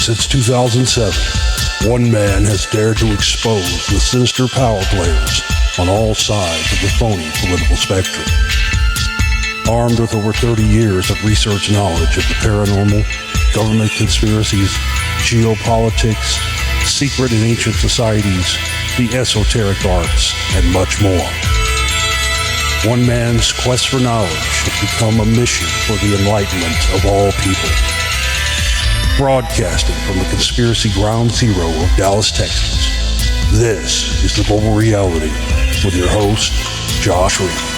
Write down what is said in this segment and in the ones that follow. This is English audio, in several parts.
Since 2007, one man has dared to expose the sinister power players on all sides of the phony political spectrum. Armed with over 30 years of research knowledge of the paranormal, government conspiracies, geopolitics, secret and ancient societies, the esoteric arts, and much more. One man's quest for knowledge has become a mission for the enlightenment of all people. Broadcasting from the conspiracy ground zero of Dallas, Texas, this is The Global Reality with your host, Josh Reeves.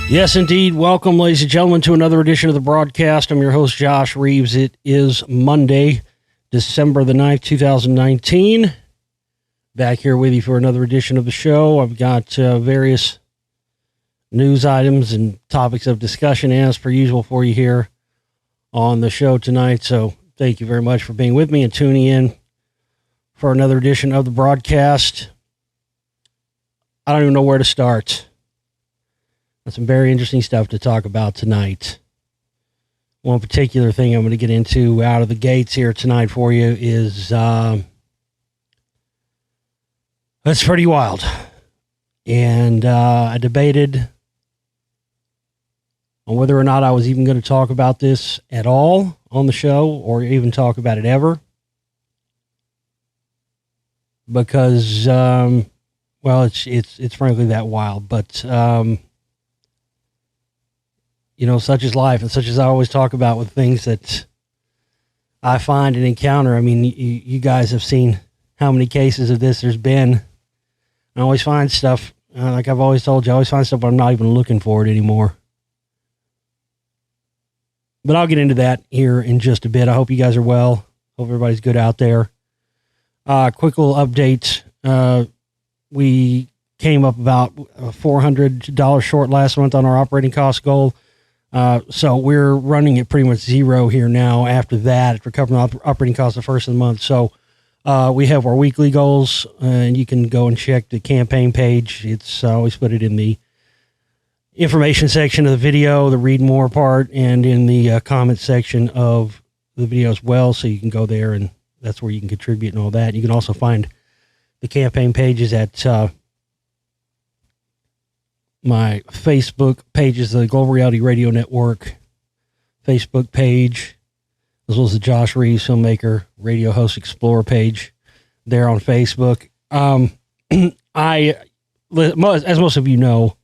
Yes, indeed. Welcome, ladies and gentlemen, to another edition of the broadcast. I'm your host, Josh Reeves. It is Monday, December the 9th, 2019. Back here with you for another edition of the show. I've got various news items and topics of discussion, as per usual, for you here on the show tonight. So thank you very much for being with me and tuning in for another edition of the broadcast. I don't even know where to start. That's some very interesting stuff to talk about tonight. One particular thing I'm going to get into out of the gates here tonight for you is, that's pretty wild. And I debated on whether or not I was even going to talk about this at all on the show or even talk about it ever. Because, well, it's frankly that wild, but, you know, such is life, and such as I always talk about with things that I find and encounter. I mean, you guys have seen how many cases of this there's been. I always find stuff, like I've always told you, I always find stuff, but I'm not even looking for it anymore. But I'll get into that here in just a bit. I hope you guys are well. Hope everybody's good out there. Quick little update. We came up about $400 short last month on our operating cost goal. So we're running at pretty much zero here now after that, after covering the operating costs the first of the month. So we have our weekly goals, and you can go and check the campaign page. I always put it in the information section of the video, the read more part, and in the comment section of the video as well. So you can go there, and that's where you can contribute and all that. You can also find the campaign pages at my Facebook pages, the Global Reality Radio Network Facebook page, as well as the Josh Reeves Filmmaker Radio Host Explorer page there on Facebook. As most of you know,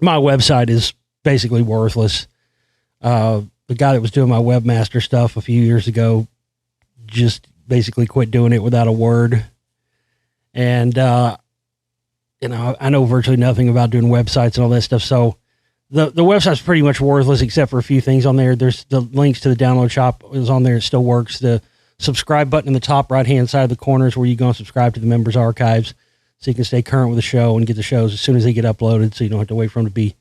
my website is basically worthless. The guy that was doing my webmaster stuff a few years ago just basically quit doing it without a word. And, you know, I know virtually nothing about doing websites and all that stuff. So the website's pretty much worthless except for a few things on there. There's the links to the download shop is on there. It still works. The subscribe button in the top right-hand side of the corner is where you go and subscribe to the members archives so you can stay current with the show and get the shows as soon as they get uploaded, so you don't have to wait for them to be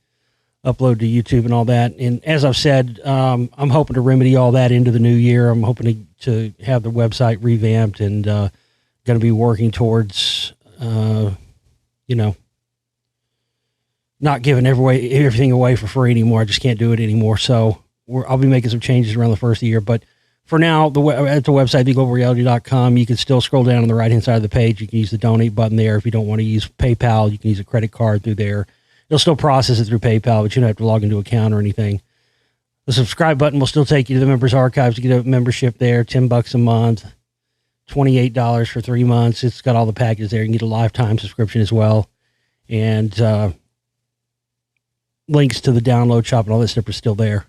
uploaded to YouTube and all that. And as I've said, I'm hoping to remedy all that into the new year. I'm hoping to have the website revamped and going to be working towards you know, not giving everything away for free anymore. I just can't do it anymore. So I'll be making some changes around the first of the year. But for now, at the website, theglobalreality.com, you can still scroll down on the right-hand side of the page. You can use the donate button there. If you don't want to use PayPal, you can use a credit card through there. It'll still process it through PayPal, but you don't have to log into an account or anything. The subscribe button will still take you to the members archives to get a membership there, $10 a month. $28 for 3 months. It's got all the packages there. You can get a lifetime subscription as well. And links to the download shop and all that stuff are still there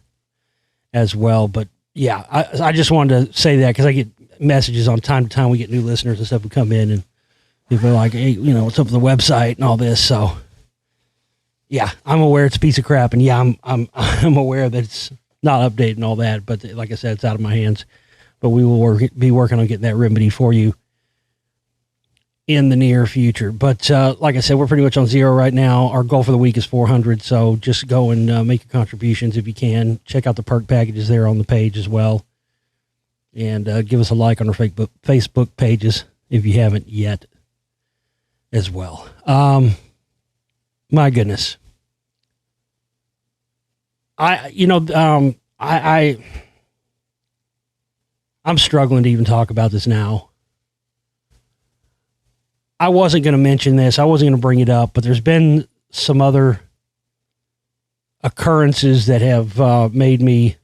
as well. But yeah, I just wanted to say that because I get messages on time to time. We get new listeners and stuff who come in and people are like, hey, you know, what's up with the website and all this. So yeah, I'm aware it's a piece of crap, and yeah, I'm aware that it's not updated and all that. But like I said, it's out of my hands. But we will be working on getting that remedy for you in the near future. But like I said, we're pretty much on zero right now. Our goal for the week is 400, so just go and make your contributions if you can. Check out the perk packages there on the page as well. And give us a like on our Facebook pages if you haven't yet as well. My goodness. I'm struggling to even talk about this now. I wasn't going to mention this. I wasn't going to bring it up, but there's been some other occurrences that have made me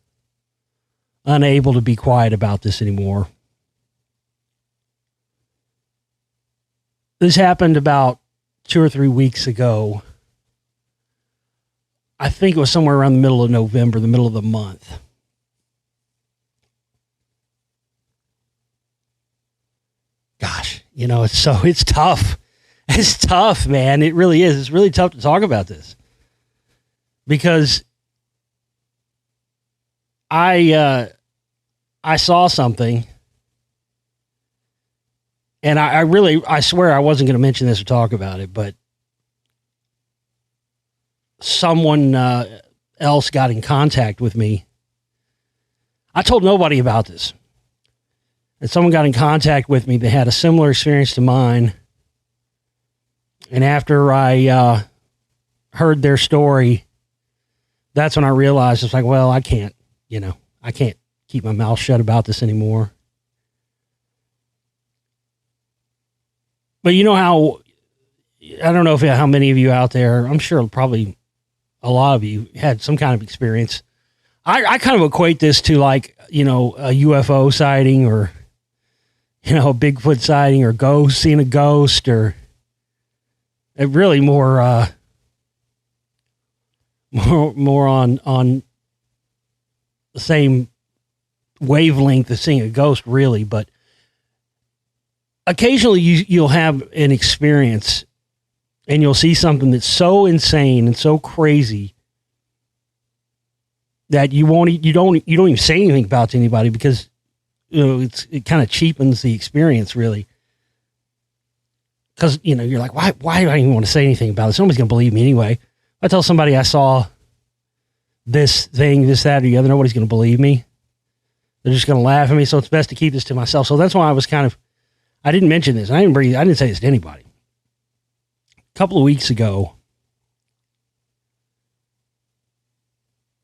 unable to be quiet about this anymore. This happened about 2 or 3 weeks ago. I think it was somewhere around the middle of November, the middle of the month. Gosh, it's tough. It's tough, man. It really is. It's really tough to talk about this because I saw something, and I swear I wasn't going to mention this or talk about it, but someone else got in contact with me. I told nobody about this. And someone got in contact with me that had a similar experience to mine. And after I heard their story, that's when I realized it's like, well, I can't keep my mouth shut about this anymore. But you know how, I don't know how many of you out there, I'm sure probably a lot of you had some kind of experience. I kind of equate this to like, a UFO sighting or, a Bigfoot sighting or seeing a ghost, or it really more on the same wavelength as seeing a ghost, really. But occasionally you'll have an experience and you'll see something that's so insane and so crazy that you don't even say anything about it to anybody because it kind of cheapens the experience, really. Because you're like, why do I even want to say anything about it? Nobody's gonna believe me anyway. If I tell somebody I saw this thing, this, that, or the other, nobody's gonna believe me. They're just gonna laugh at me. So it's best to keep this to myself. So that's why I didn't mention this. I didn't say this to anybody. A couple of weeks ago,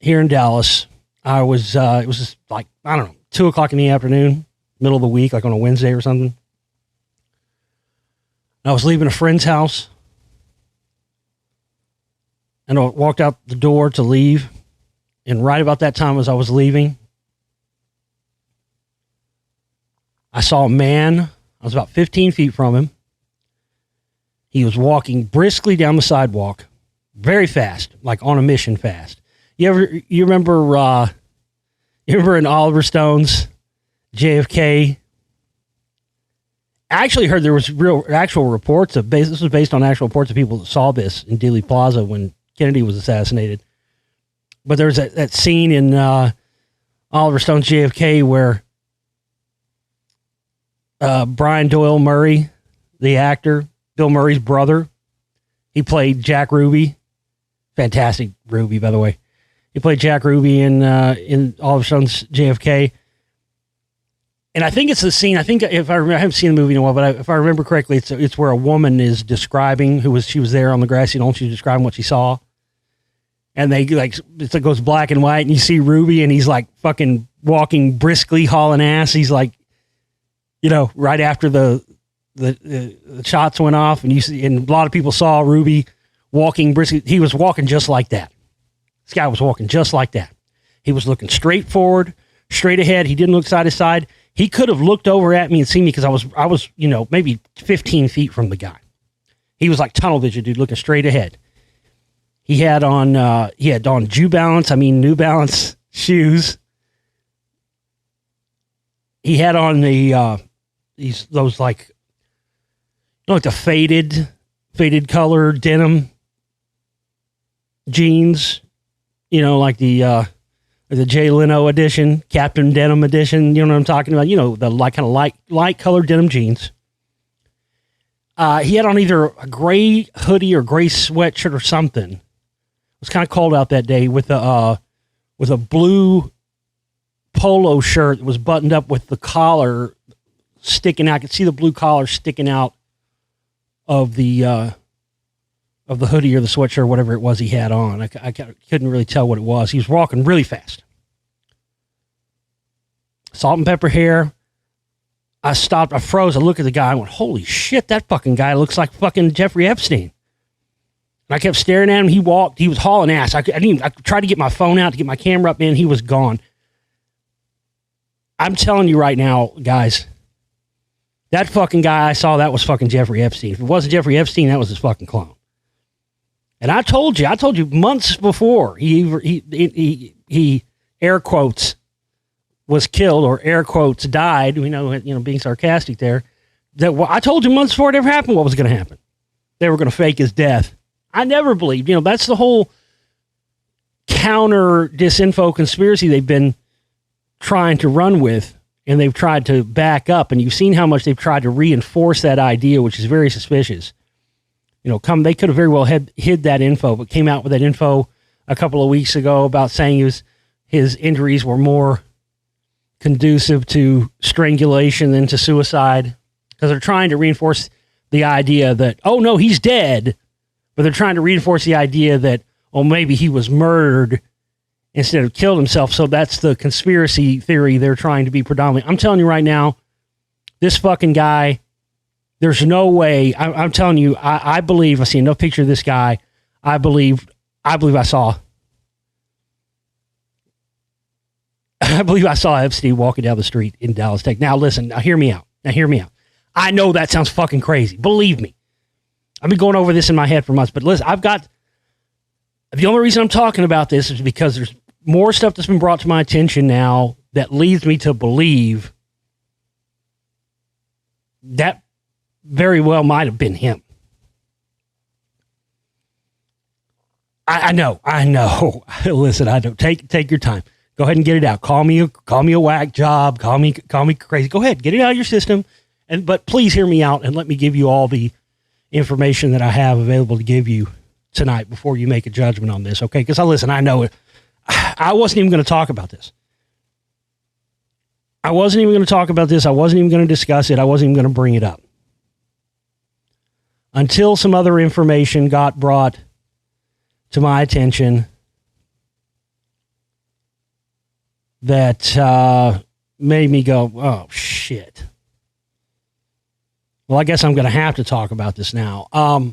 here in Dallas, I was, it was just like, 2:00 in the afternoon, middle of the week, like on a Wednesday or something. I was leaving a friend's house, and I walked out the door to leave, and right about that time as I was leaving, I saw a man. I was about 15 feet from him. He was walking briskly down the sidewalk, very fast, like on a mission fast. You remember in Oliver Stone's JFK? I actually heard there was actual reports this was based on actual reports of people that saw this in Dealey Plaza when Kennedy was assassinated. But there was that scene in Oliver Stone's JFK where Brian Doyle Murray, the actor, Bill Murray's brother, he played Jack Ruby. Fantastic Ruby, by the way. He played Jack Ruby in Oliver Stone's JFK. And I think it's the scene, I haven't seen the movie in a while, but if I remember correctly, it's where a woman is describing she was there on the grassy knoll, she's describing what she saw. And it goes black and white, and you see Ruby, and he's like fucking walking briskly, hauling ass. He's like, right after the shots went off, and a lot of people saw Ruby walking briskly. He was walking just like that. This guy was walking just like that. He was looking straight forward, straight ahead. He didn't look side to side. He could have looked over at me and seen me because I was maybe 15 feet from the guy. He was like tunnel vision, dude, looking straight ahead. He had on New Balance shoes. He had on those like the faded color denim jeans, like the Jay Leno edition, Captain Denim edition. You know what I'm talking about? The kind of light colored denim jeans. He had on either a gray hoodie or gray sweatshirt or something. It was kind of cold out that day with a blue polo shirt that was buttoned up with the collar sticking out. I could see the blue collar sticking out of the hoodie or the sweatshirt or whatever it was he had on. I couldn't really tell what it was. He was walking really fast. Salt and pepper hair. I stopped. I froze. I looked at the guy. I went, holy shit, that fucking guy looks like fucking Jeffrey Epstein. And I kept staring at him. He walked. He was hauling ass. I tried to get my phone out to get my camera up, man. He was gone. I'm telling you right now, guys, that fucking guy I saw, that was fucking Jeffrey Epstein. If it wasn't Jeffrey Epstein, that was his fucking clone. And I told you months before he air quotes was killed or air quotes died, being sarcastic there, that I told you months before it ever happened what was going to happen. They were going to fake his death. I never believed, that's the whole counter disinfo conspiracy they've been trying to run with, and they've tried to back up, and you've seen how much they've tried to reinforce that idea, which is very suspicious. They could have very well hid that info, but came out with that info a couple of weeks ago about saying his injuries were more conducive to strangulation than to suicide, because they're trying to reinforce the idea that, oh no, he's dead, but they're trying to reinforce the idea that, oh, maybe he was murdered instead of killed himself. So that's the conspiracy theory they're trying to be predominant. I'm telling you right now, this fucking guy, there's no way. I'm telling you, I believe, I see enough picture of this guy. I believe I saw Epstein walking down the street in Dallas, Texas. Now listen, hear me out. I know that sounds fucking crazy. Believe me. I've been going over this in my head for months, but listen, the only reason I'm talking about this is because there's more stuff that's been brought to my attention now that leads me to believe that very well might have been him. I know. Listen, I know. Take your time. Go ahead and get it out. Call me a whack job. Call me crazy. Go ahead, get it out of your system. But please hear me out and let me give you all the information that I have available to give you tonight before you make a judgment on this, okay? Because I know it. I wasn't even going to talk about this. I wasn't even going to talk about this. I wasn't even going to discuss it. I wasn't even going to bring it up until some other information got brought to my attention that made me go, oh, shit. Well, I guess I'm going to have to talk about this now. I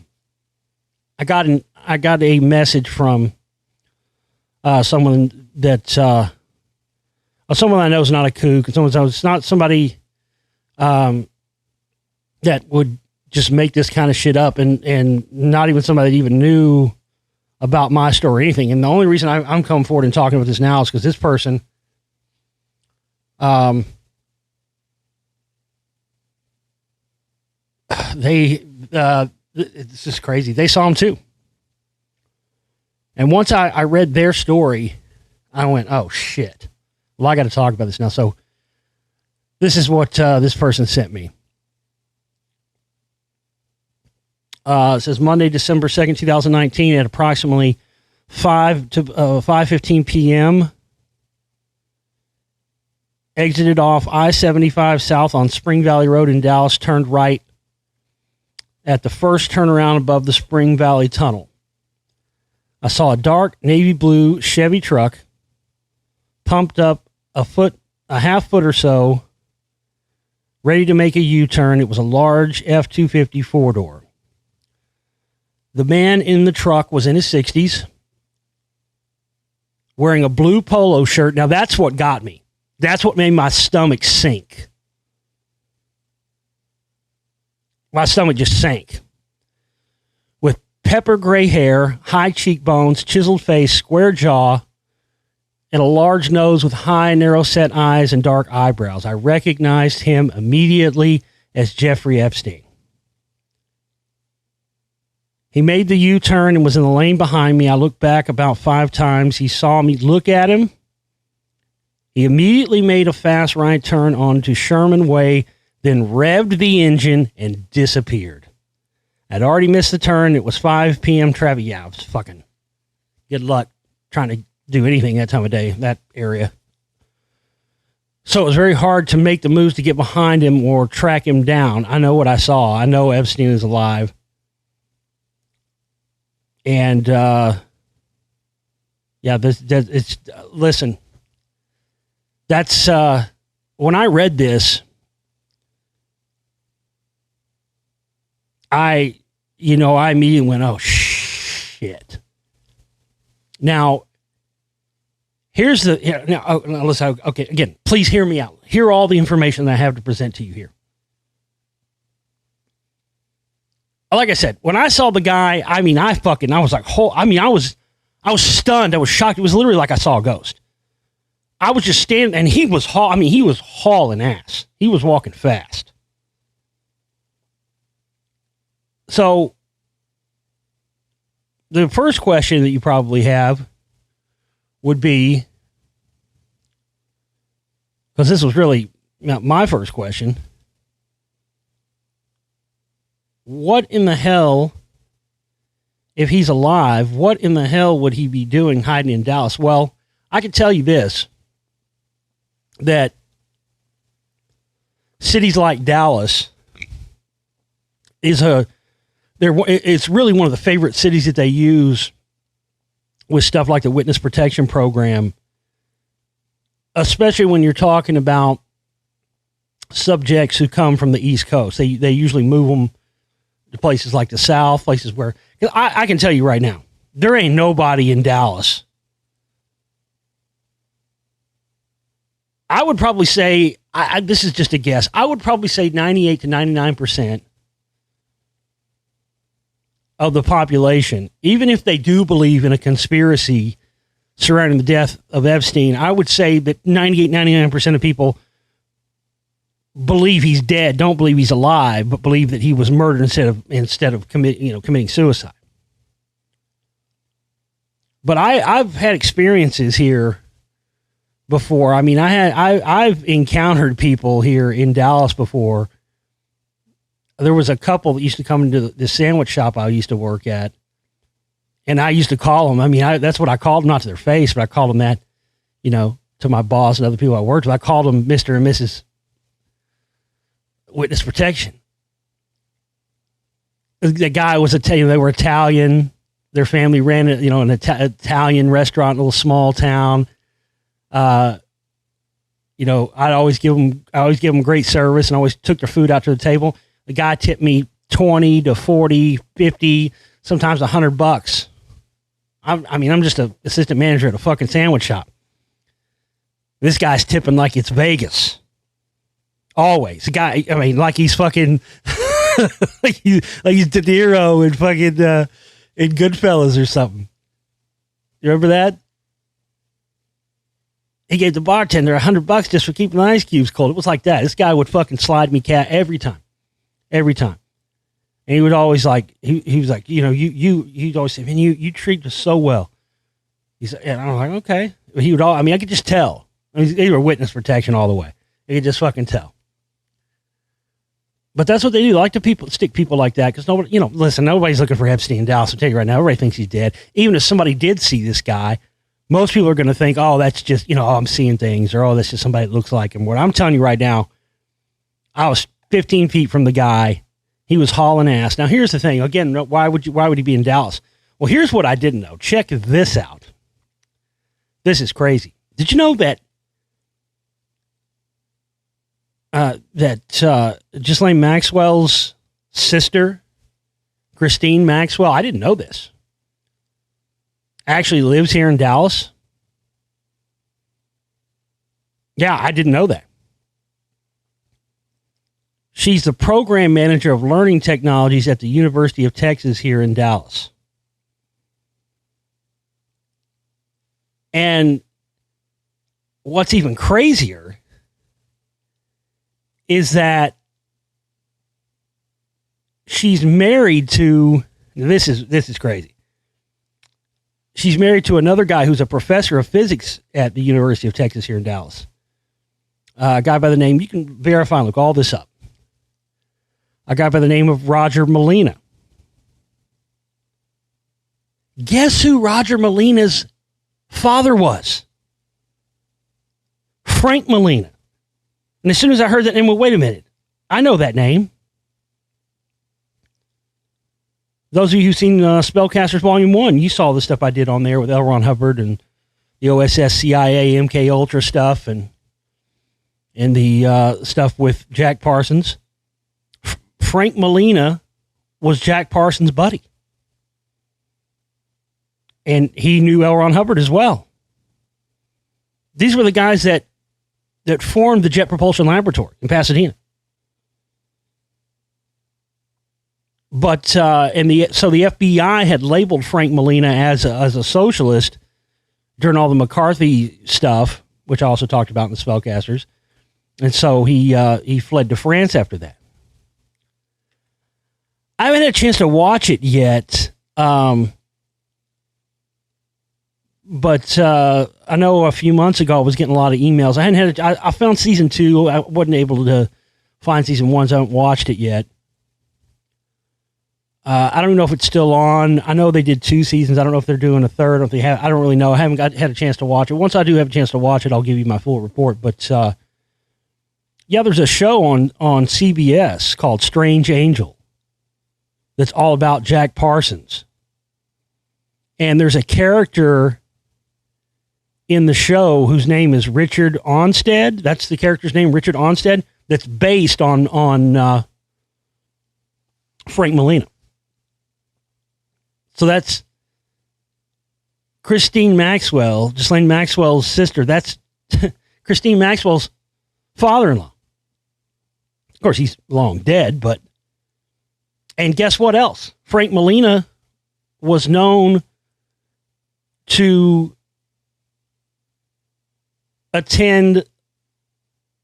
got a message from someone that someone I know is not a kook, and it's not somebody that would just make this kind of shit up, and not even somebody that even knew about my story or anything. And the only reason I'm coming forward and talking about this now is because this person, it's just crazy. They saw him too. And once I read their story, I went, oh shit. Well, I got to talk about this now. So this is what this person sent me. It says Monday, December 2nd, 2019 at approximately 5:15 p.m. Exited off I-75 south on Spring Valley Road in Dallas, turned right at the first turnaround above the Spring Valley Tunnel. I saw a dark navy blue Chevy truck pumped up a half foot or so, ready to make a U-turn. It was a large F-250 four-door. The man in the truck was in his 60s, wearing a blue polo shirt. Now, that's what got me. That's what made my stomach sink. My stomach just sank. With pepper gray hair, high cheekbones, chiseled face, square jaw, and a large nose with high, narrow-set eyes and dark eyebrows. I recognized him immediately as Jeffrey Epstein. He made the U-turn and was in the lane behind me. I looked back about 5 times. He saw me look at him. He immediately made a fast right turn onto Sherman Way, then revved the engine and disappeared. I'd already missed the turn. It was 5 p.m. traffic. Yeah, I was fucking good luck trying to do anything that time of day, that area. So it was very hard to make the moves to get behind him or track him down. I know what I saw. I know Epstein is alive. And, listen, that's, when I read this, I immediately went, oh, shit. Now, here's okay, again, please hear me out. Hear all the information that I have to present to you here. Like I said, when I saw the guy, I was like, I was stunned. I was shocked. It was literally like I saw a ghost. I was just standing, and he was hauling ass. He was walking fast. So, the first question that you probably have would be, because this was really my first question, what in the hell, if he's alive, what in the hell would he be doing hiding in Dallas? Well, I can tell you this, that cities like Dallas it's really one of the favorite cities that they use with stuff like the Witness Protection Program, especially when you're talking about subjects who come from the East Coast. They usually move them to places like the South, places where, I can tell you right now, there ain't nobody in Dallas. I would probably say, this is just a guess, I would probably say 98 to 99% of the population, even if they do believe in a conspiracy surrounding the death of Epstein, I would say that 98, 99% of people believe he's dead, don't believe he's alive, but believe that he was murdered instead of committing suicide. But I've had experiences here before. I mean, I've encountered people here in Dallas before. There was a couple that used to come into the sandwich shop I used to work at, and I used to call them. I mean, that's what I called them, not to their face, but I called them that, to my boss and other people I worked with. I called them Mr. and Mrs. Witness Protection. The guy was they were Italian. Their family ran an Italian restaurant in a little small town. I'd always give them great service and always took their food out to the table. The guy tipped me 20 to 40, 50, sometimes $100. I'm just an assistant manager at a fucking sandwich shop. This guy's tipping like it's Vegas. Always. The guy, like he's fucking, like he's De Niro in fucking, in Goodfellas or something. You remember that? He gave the bartender $100 just for keeping the ice cubes cold. It was like that. This guy would fucking slide me cat every time. Every time. And he would always he was like, you'd always say, man, you treat us so well. And I was like, okay. He would I could just tell. They were Witness Protection all the way. You could just fucking tell. But that's what they do. They like to stick people like that because nobody, listen, nobody's looking for Epstein in Dallas. I'll tell you right now, everybody thinks he's dead. Even if somebody did see this guy, most people are going to think, oh, that's just, I'm seeing things, or, oh, that's just somebody that looks like him. What I'm telling you right now, I was 15 feet from the guy. He was hauling ass. Now, here's the thing. Again, why would he be in Dallas? Well, here's what I didn't know. Check this out. This is crazy. Did you know that Ghislaine Maxwell's sister, Christine Maxwell, I didn't know this, actually lives here in Dallas? Yeah, I didn't know that. She's the program manager of learning technologies at the University of Texas here in Dallas. And what's even crazier is that she's married to, this is crazy. She's married to another guy who's a professor of physics at the University of Texas here in Dallas. A guy by the name, you can verify and look all this up. A guy by the name of Roger Molina. Guess who Roger Molina's father was? Frank Molina. And as soon as I heard that name, I went, wait a minute. I know that name. Those of you who've seen Spellcasters Volume 1, you saw the stuff I did on there with L. Ron Hubbard and the OSS, CIA, MK Ultra stuff and the stuff with Jack Parsons. Frank Molina was Jack Parsons' buddy. And he knew L. Ron Hubbard as well. These were the guys that formed the Jet Propulsion Laboratory in Pasadena. But so the FBI had labeled Frank Molina as a socialist during all the McCarthy stuff, which I also talked about in the Spellcasters, and so he fled to France after that. I haven't had a chance to watch it yet, but I know a few months ago I was getting a lot of emails. I found season 2. I wasn't able to find season 1, so I haven't watched it yet. I don't know if it's still on. I know they did 2 seasons. I don't know if they're doing a third or if they have. I don't really know. I haven't had a chance to watch it. Once I do have a chance to watch it, I'll give you my full report. But yeah, there's a show on CBS called Strange Angel that's all about Jack Parsons. And there's a character in the show whose name is Richard Onstead. That's the character's name, Richard Onstead. That's based on Frank Molina. So that's Christine Maxwell, Ghislaine Maxwell's sister. That's Christine Maxwell's father-in-law. Of course, he's long dead, but... And guess what else? Frank Molina was known to attend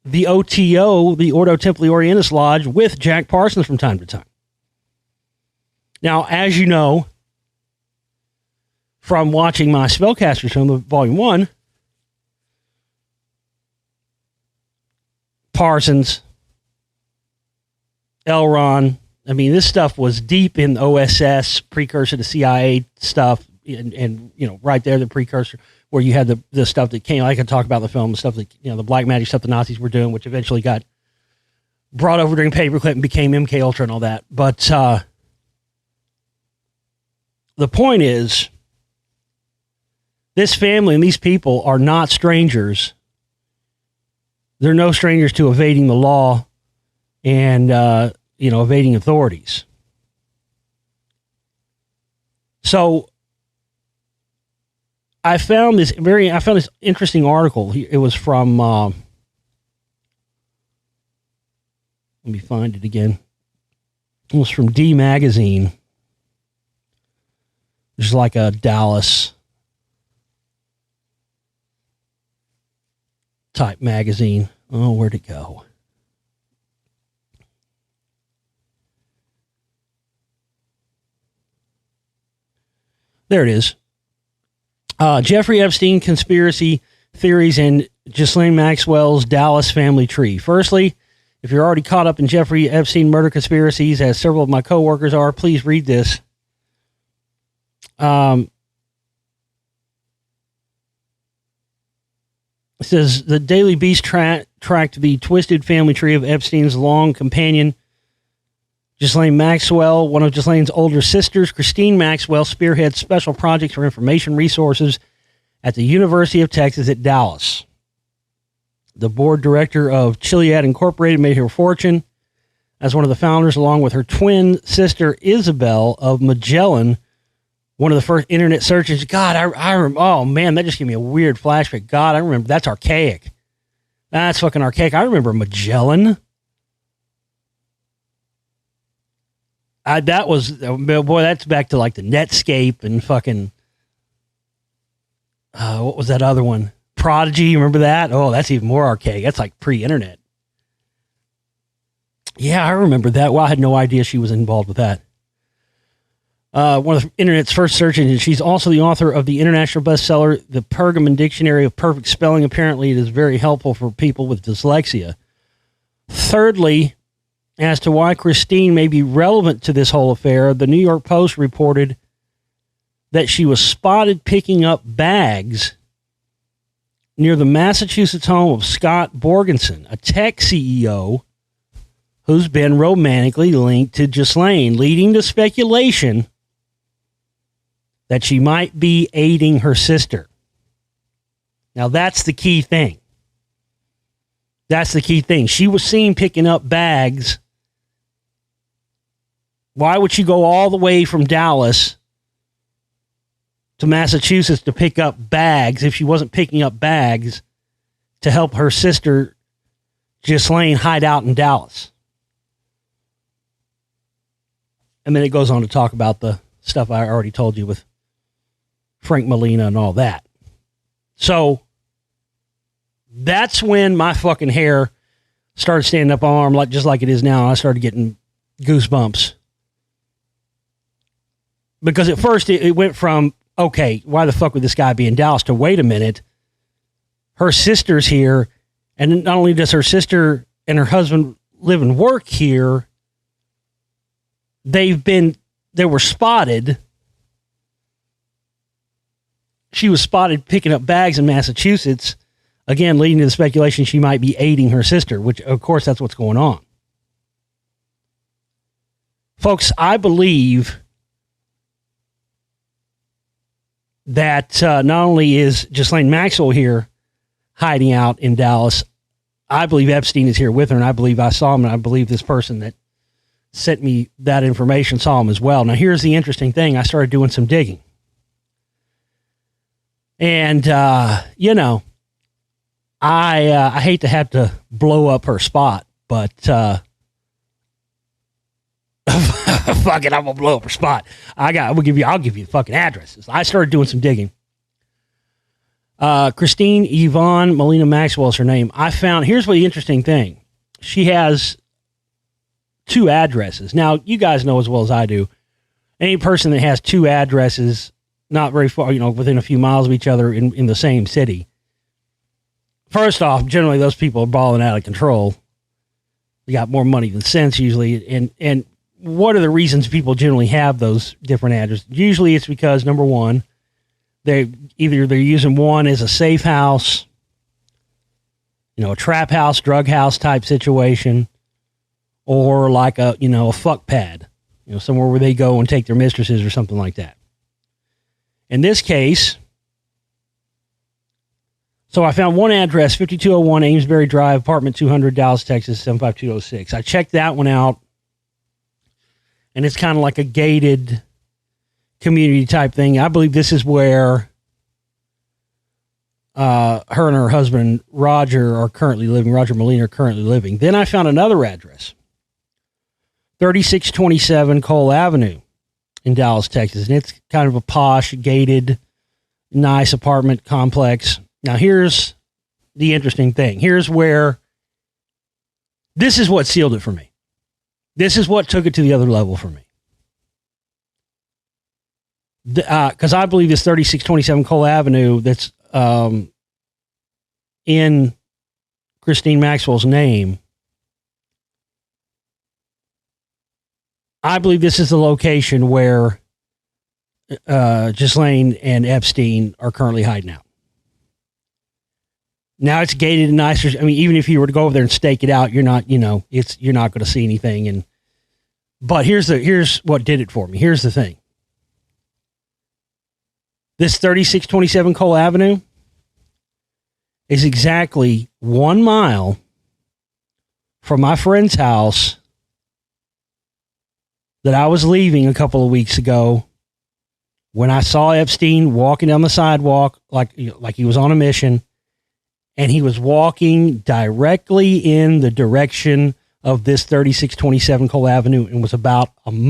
the OTO, the Ordo Templi Orientis Lodge, with Jack Parsons from time to time. Now, as you know, from watching my Spellcasters film, Volume 1, Parsons, L. Ron, I mean, this stuff was deep in OSS, precursor to CIA stuff, and you know, right there, the precursor where you had the stuff that came. I could talk about the film, the stuff that, you know, the black magic stuff the Nazis were doing, which eventually got brought over during Paperclip and became MK Ultra and all that. But the point is, this family and these people are not strangers. They're no strangers to evading the law and, evading authorities. So I found this interesting article. It was from, let me find it again. It was from D Magazine. It's like a Dallas type magazine. Oh, where'd it go? There it is. Jeffrey Epstein conspiracy theories and Ghislaine Maxwell's Dallas family tree. Firstly, if you're already caught up in Jeffrey Epstein murder conspiracies, as several of my coworkers are, please read this. It says the Daily Beast tracked the twisted family tree of Epstein's long companion, Ghislaine Maxwell. One of Ghislaine's older sisters, Christine Maxwell, spearheads special projects for information resources at the University of Texas at Dallas. The board director of Chiliad Incorporated made her fortune as one of the founders, along with her twin sister, Isabel of Magellan, one of the first internet searches. God, I remember, oh man, that just gave me a weird flashback. God, I remember, that's archaic. That's fucking archaic. I remember Magellan. That was, boy, that's back to like the Netscape and fucking, what was that other one? Prodigy, you remember that? Oh, that's even more archaic. That's like pre-internet. Yeah, I remember that. Well, I had no idea she was involved with that. One of the internet's first search engines. She's also the author of the international bestseller, The Pergamon Dictionary of Perfect Spelling. Apparently, it is very helpful for people with dyslexia. Thirdly, as to why Christine may be relevant to this whole affair, the New York Post reported that she was spotted picking up bags near the Massachusetts home of Scott Borgenson, a tech CEO who's been romantically linked to Ghislaine, leading to speculation that she might be aiding her sister. Now, that's the key thing. That's the key thing. She was seen picking up bags. Why would she go all the way from Dallas to Massachusetts to pick up bags if she wasn't picking up bags to help her sister Ghislaine hide out in Dallas? And then it goes on to talk about the stuff I already told you with Frank Molina and all that. So that's when my fucking hair started standing up on my arm, like just like it is now. I started getting goosebumps. Because at first it went from, okay, why the fuck would this guy be in Dallas, to wait a minute, her sister's here, and not only does her sister and her husband live and work here, they were spotted. She was spotted picking up bags in Massachusetts, again, leading to the speculation she might be aiding her sister, which, of course, that's what's going on. Folks, I believe that not only is Ghislaine Maxwell here hiding out in Dallas, I believe Epstein is here with her, and I believe I saw him, and I believe this person that sent me that information saw him as well. Now, here's the interesting thing. I started doing some digging. And, I hate to have to blow up her spot, but fuck it, I'm gonna blow up her spot. I'll give you the fucking addresses. I started doing some digging. Christine Yvonne Molina Maxwell is her name. I found, here's the interesting thing. She has 2 addresses. Now, you guys know as well as I do, any person that has 2 addresses, not very far, within a few miles of each other in the same city. First off, generally those people are balling out of control. They got more money than sense usually. And what are the reasons people generally have those different addresses? Usually it's because, number one, they're using one as a safe house, a trap house, drug house type situation, or like a fuck pad, somewhere where they go and take their mistresses or something like that. In this case, so I found one address, 5201 Amesbury Drive, apartment 200, Dallas, Texas, 75206. I checked that one out, and it's kind of like a gated community type thing. I believe this is where her and her husband, Roger Molina, are currently living. Then I found another address, 3627 Cole Avenue in Dallas, Texas, and it's kind of a posh, gated, nice apartment complex. Now, here's the interesting thing. This is what sealed it for me. This is what took it to the other level for me. Because I believe this 3627 Cole Avenue that's in Christine Maxwell's name, I believe this is the location where Ghislaine and Epstein are currently hiding out. Now it's gated and nicer. I mean, even if you were to go over there and stake it out, you're not going to see anything. But here's what did it for me. Here's the thing. This 3627 Cole Avenue is exactly 1 mile from my friend's house that I was leaving a couple of weeks ago when I saw Epstein walking down the sidewalk like he was on a mission, and he was walking directly in the direction of this 3627 Cole Avenue and was about 1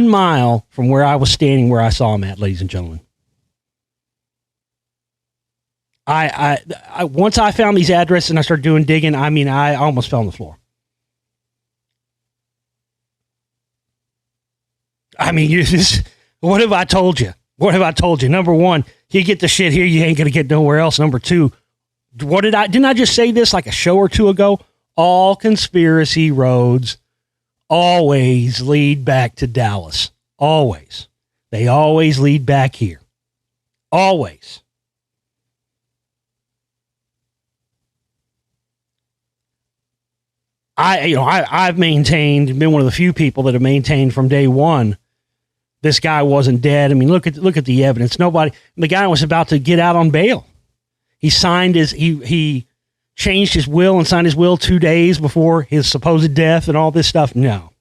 mile from where I was standing, where I saw him at, ladies and gentlemen. I once I found these addresses and I started doing digging, I almost fell on the floor. What have I told you? Number one, you get the shit here, you ain't going to get nowhere else. Number two, didn't I just say this like a show or two ago? All conspiracy roads always lead back to Dallas. Always. They always lead back here. Always. I've maintained, been one of the few people that have maintained from day one, this guy wasn't dead. I mean, look at the evidence. The guy was about to get out on bail. He changed his will and signed his will 2 days before his supposed death and all this stuff. No.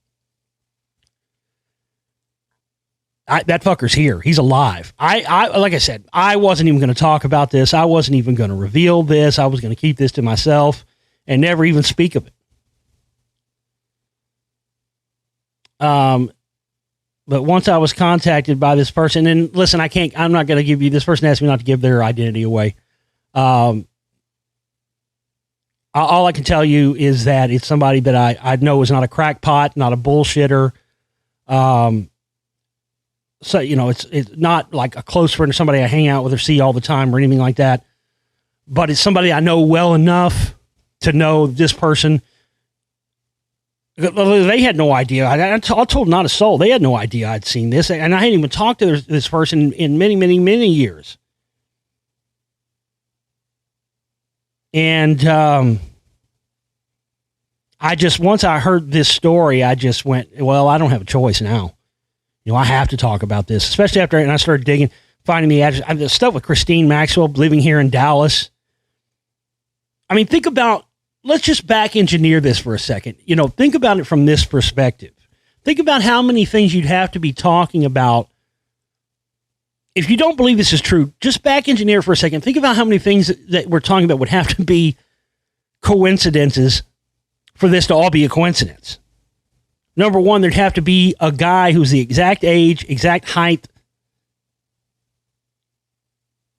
That fucker's here. He's alive. Like I said, I wasn't even going to talk about this. I wasn't even going to reveal this. I was going to keep this to myself and never even speak of it. But once I was contacted by this person, and listen, I'm not going to give you, this person asked me not to give their identity away. All I can tell you is that it's somebody that I know is not a crackpot, not a bullshitter. So, it's not like a close friend or somebody I hang out with or see all the time or anything like that. But it's somebody I know well enough to know this person. They had no idea. I told not a soul. They had no idea I'd seen this. And I hadn't even talked to this person in many, many, many years. And once I heard this story, I just went, well, I don't have a choice now. I have to talk about this, especially after I started digging, finding the address. The stuff with Christine Maxwell living here in Dallas. I mean, think about, let's just back engineer this for a second. Think about it from this perspective. Think about how many things you'd have to be talking about. If you don't believe this is true, just back engineer for a second. Think about how many things that we're talking about would have to be coincidences for this to all be a coincidence. Number one, there'd have to be a guy who's the exact age, exact height,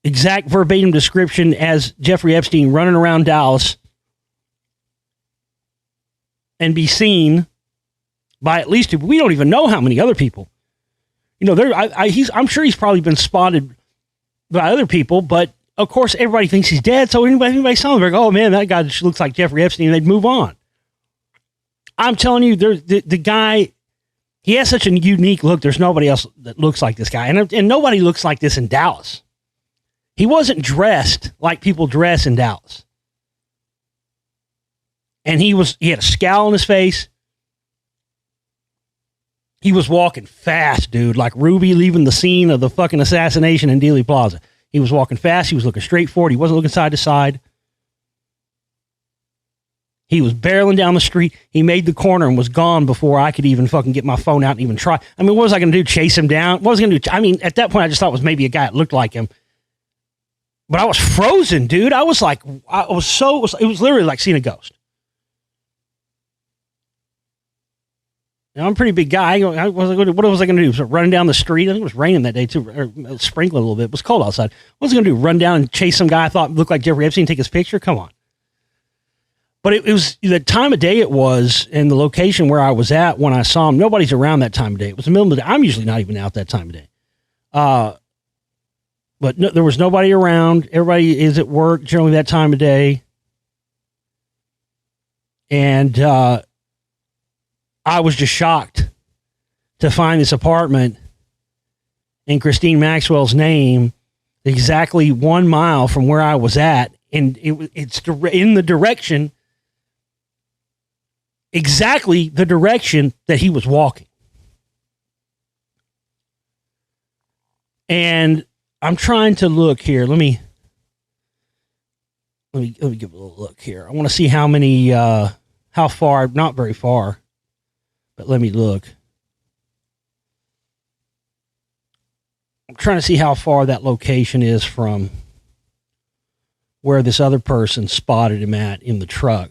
exact verbatim description as Jeffrey Epstein running around Dallas and be seen by at least, we don't even know how many other people. I'm sure he's probably been spotted by other people, but of course everybody thinks he's dead. So anybody saw him, they're like, oh man, that guy just looks like Jeffrey Epstein, and they'd move on. I'm telling you, the guy, he has such a unique look. There's nobody else that looks like this guy. And nobody looks like this in Dallas. He wasn't dressed like people dress in Dallas. And he had a scowl on his face. He was walking fast, dude, like Ruby leaving the scene of the fucking assassination in Dealey Plaza. He was walking fast. He was looking straight forward. He wasn't looking side to side. He was barreling down the street. He made the corner and was gone before I could even fucking get my phone out and even try. I mean, what was I going to do? Chase him down? What was I going to do? I mean, at that point, I just thought it was maybe a guy that looked like him. But I was frozen, dude. I was like, it was literally like seeing a ghost. Now, I'm a pretty big guy. What was I going to do? So running down the street? I think it was raining that day too, or sprinkling a little bit. It was cold outside. What was I going to do? Run down and chase some guy I thought looked like Jeffrey Epstein, take his picture? Come on. But it was the time of day it was and the location where I was at when I saw him. Nobody's around that time of day. It was the middle of the day. I'm usually not even out that time of day. But no, there was nobody around. Everybody is at work generally that time of day. And I was just shocked to find this apartment in Christine Maxwell's name exactly 1 mile from where I was at. And it's in the direction, exactly the direction that he was walking. And I'm trying to look here. Let me give a little look here. I want to see how many, how far, not very far, but let me look. I'm trying to see how far that location is from where this other person spotted him at in the truck.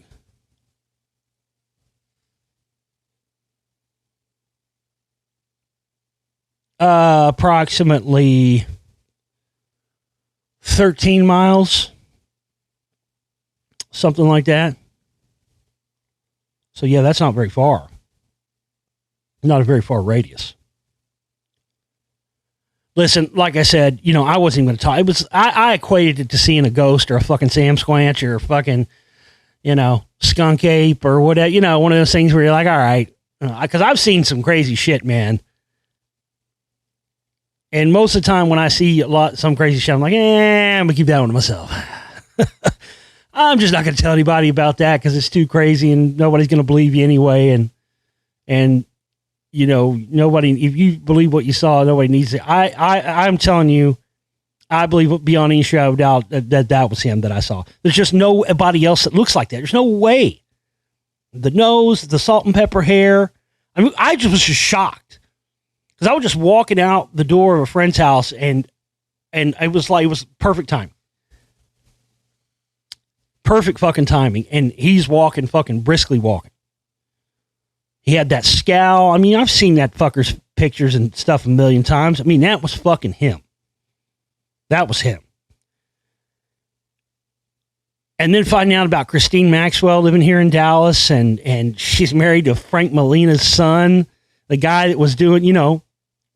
Approximately 13 miles, something like that. So yeah, that's not very far. Not a very far radius. Listen, like I said, I wasn't even going to talk. I equated it to seeing a ghost or a fucking Sam Squanch or a fucking, skunk ape or whatever, one of those things where you're like, all right, because I've seen some crazy shit, man. And most of the time when I see some crazy shit, I'm like, I'm going to keep that one to myself. I'm just not going to tell anybody about that because it's too crazy and nobody's going to believe you anyway. And you know, nobody, if you believe what you saw, nobody needs it. I'm telling you, I believe beyond any shadow of doubt that was him that I saw. There's just nobody else that looks like that. There's no way. The nose, the salt and pepper hair. I mean, I just was just shocked because I was just walking out the door of a friend's house and it was perfect time. Perfect fucking timing. And he's fucking briskly walking. He had that scowl. I mean, I've seen that fucker's pictures and stuff a million times. I mean, that was fucking him. That was him. And then finding out about Christine Maxwell living here in Dallas, and she's married to Frank Molina's son, the guy that was doing,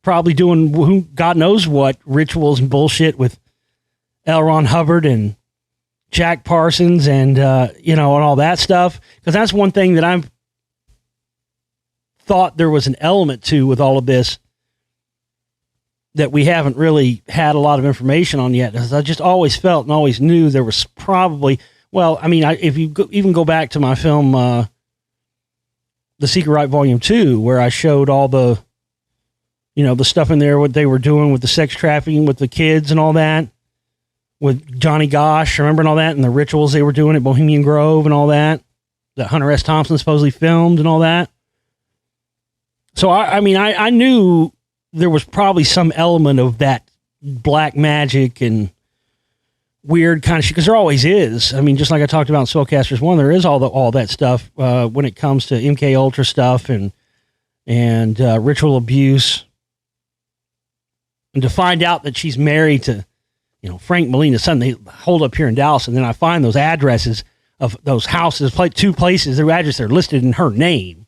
probably doing who God knows what rituals and bullshit with L. Ron Hubbard and Jack Parsons and, and all that stuff. Because that's one thing that I've thought there was an element to with all of this that we haven't really had a lot of information on yet. Because I just always felt and always knew there was probably, if you even go back to my film, The Secret Right Volume 2, where I showed all the, the stuff in there, what they were doing with the sex trafficking with the kids and all that, with Johnny Gosh, remember, and all that, and the rituals they were doing at Bohemian Grove and all that Hunter S. Thompson supposedly filmed and all that. So, I knew there was probably some element of that black magic and weird kind of shit, because there always is. I mean, just like I talked about in Spellcasters 1, there is all that stuff when it comes to MK Ultra stuff and ritual abuse. And to find out that she's married to, Frank Molina's son, they hold up here in Dallas, and then I find those addresses of those houses, two places, their address, they're listed in her name.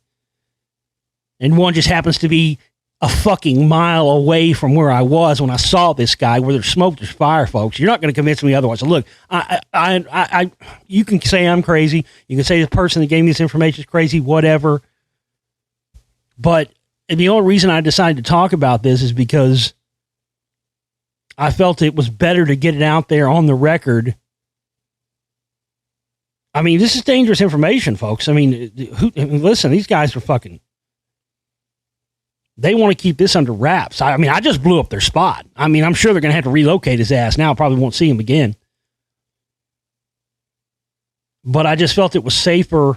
And one just happens to be a fucking mile away from where I was when I saw this guy. Where there's smoke, there's fire, folks. You're not going to convince me otherwise. So look, you can say I'm crazy. You can say the person that gave me this information is crazy, whatever. But the only reason I decided to talk about this is because I felt it was better to get it out there on the record. I mean, this is dangerous information, folks. I mean, listen, these guys are fucking... They want to keep this under wraps. I just blew up their spot. I mean, I'm sure they're going to have to relocate his ass now. Probably won't see him again. But I just felt it was safer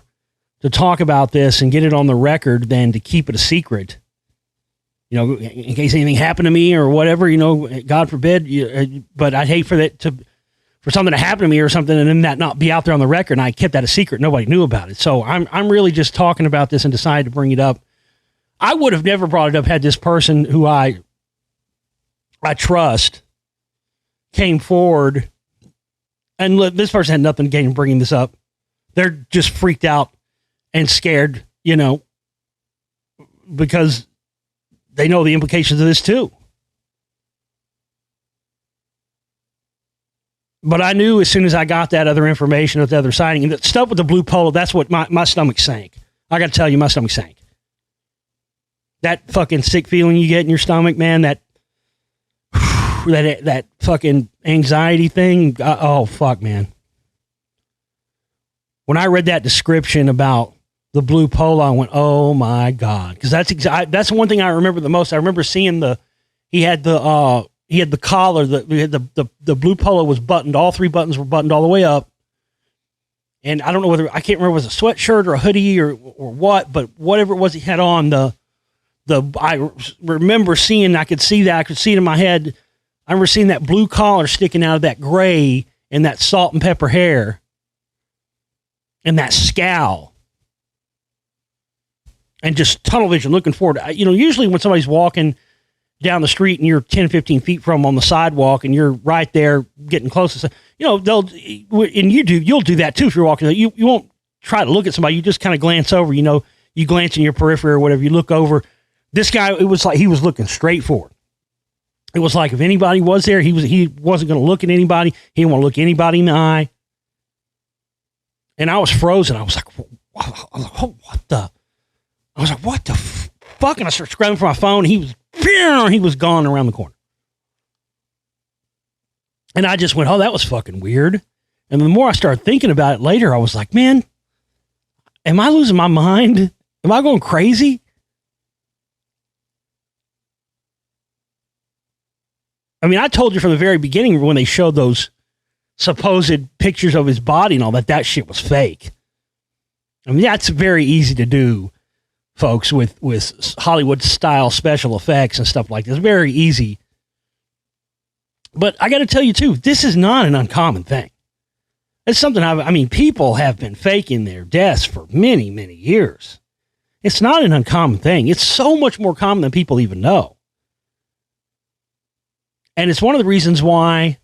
to talk about this and get it on the record than to keep it a secret. In case anything happened to me or whatever, God forbid. But I'd hate for something to happen to me or something and then that not be out there on the record. And I kept that a secret. Nobody knew about it. So I'm really just talking about this and decided to bring it up. I would have never brought it up had this person who I trust came forward, and this person had nothing to gain from bringing this up. They're just freaked out and scared, because they know the implications of this too. But I knew as soon as I got that other information with the other sighting, and the stuff with the blue polo, that's what my stomach sank. I got to tell you, my stomach sank. That fucking sick feeling you get in your stomach, man, that fucking anxiety thing. Oh, fuck, man. When I read that description about the blue polo, I went, oh my God. Because that's one thing I remember the most. I remember seeing he had the collar, the blue polo was buttoned. All three buttons were buttoned all the way up. And I don't know I can't remember if it was a sweatshirt or a hoodie or what, but whatever it was he had on, I remember seeing, I could see it in my head. I remember seeing that blue collar sticking out of that gray and that salt and pepper hair and that scowl and just tunnel vision looking forward. Usually when somebody's walking down the street and you're 10, 15 feet from them on the sidewalk and you're right there getting close to, you'll do that too if you're walking. You won't try to look at somebody. You just kind of glance over, you glance in your periphery or whatever, you look over. This guy, it was like he was looking straight forward. It was like if anybody was there, he wasn't going to look at anybody. He didn't want to look anybody in the eye. And I was frozen. I was like, what the? I was like, what the fuck? And I started scrambling for my phone. He was gone around the corner. And I just went, oh, that was fucking weird. And the more I started thinking about it later, I was like, man, am I losing my mind? Am I going crazy? I mean, I told you from the very beginning when they showed those supposed pictures of his body and all that, that shit was fake. I mean, that's very easy to do, folks, with Hollywood-style special effects and stuff like this. Very easy. But I got to tell you, too, this is not an uncommon thing. It's something people have been faking their deaths for many, many years. It's not an uncommon thing. It's so much more common than people even know. And it's one of the reasons why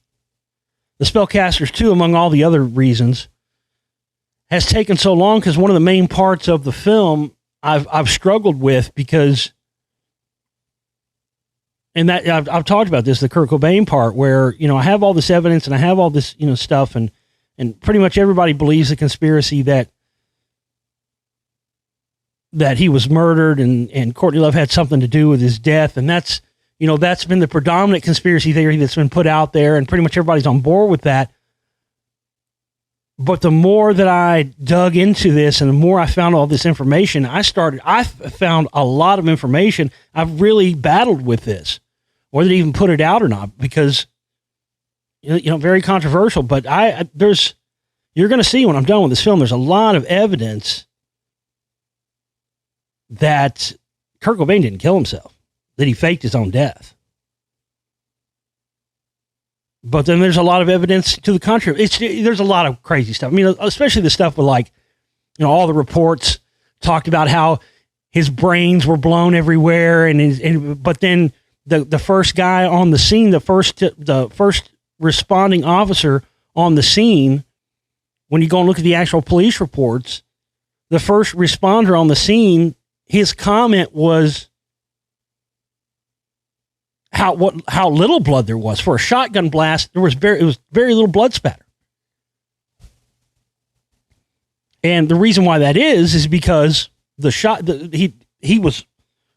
The Spellcasters 2, among all the other reasons, has taken so long, because one of the main parts of the film I've struggled with, because, and that I've talked about this, the Kurt Cobain part, where, you know, I have all this evidence and I have all this, you know, stuff, and pretty much everybody believes the conspiracy that he was murdered and Courtney Love had something to do with his death. And that's, you know, that's been the predominant conspiracy theory that's been put out there, and pretty much everybody's on board with that. But the more that I dug into this and the more I found all this information, I found a lot of information. I've really battled with this, whether to even put it out or not, because, you know, very controversial. But you're going to see when I'm done with this film, there's a lot of evidence that Kurt Cobain didn't kill himself, that he faked his own death. But then there's a lot of evidence to the contrary. There's a lot of crazy stuff. I mean, especially the stuff with, like, you know, all the reports talked about how his brains were blown everywhere, but then the first guy on the scene, the first responding officer on the scene, when you go and look at the actual police reports, the first responder on the scene, his comment was how little blood there was. For a shotgun blast, it was very little blood spatter. And the reason why that is because he was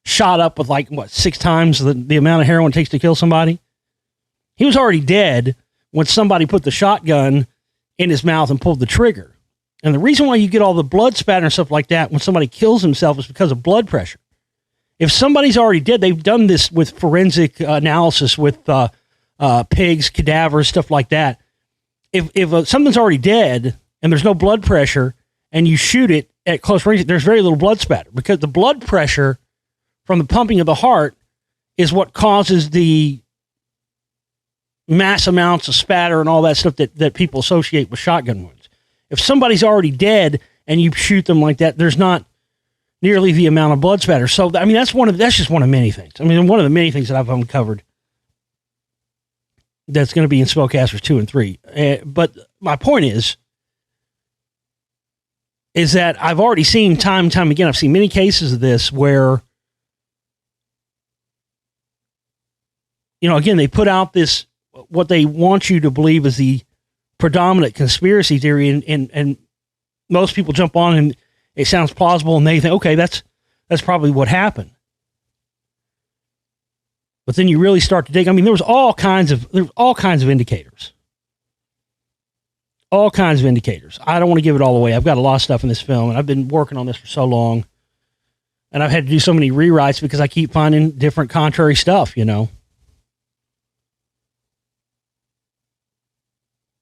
shot up with, like, 6 times the amount of heroin it takes to kill somebody. He was already dead when somebody put the shotgun in his mouth and pulled the trigger. And the reason why you get all the blood spatter and stuff like that when somebody kills himself is because of blood pressure. If somebody's already dead, they've done this with forensic analysis with pigs, cadavers, stuff like that. If something's already dead and there's no blood pressure and you shoot it at close range, there's very little blood spatter, because the blood pressure from the pumping of the heart is what causes the mass amounts of spatter and all that stuff that people associate with shotgun wounds. If somebody's already dead and you shoot them like that, there's not nearly the amount of blood spatter. So, I mean, that's just one of many things. I mean, one of the many things that I've uncovered that's going to be in Spellcasters 2 and 3. But my point is that I've already seen time and time again, I've seen many cases of this where, you know, again, they put out this, what they want you to believe is the predominant conspiracy theory, and most people jump on and it sounds plausible and they think, okay, that's probably what happened. But then you really start to dig. I mean, there was all kinds of indicators. All kinds of indicators. I don't want to give it all away. I've got a lot of stuff in this film, and I've been working on this for so long, and I've had to do so many rewrites because I keep finding different contrary stuff, you know.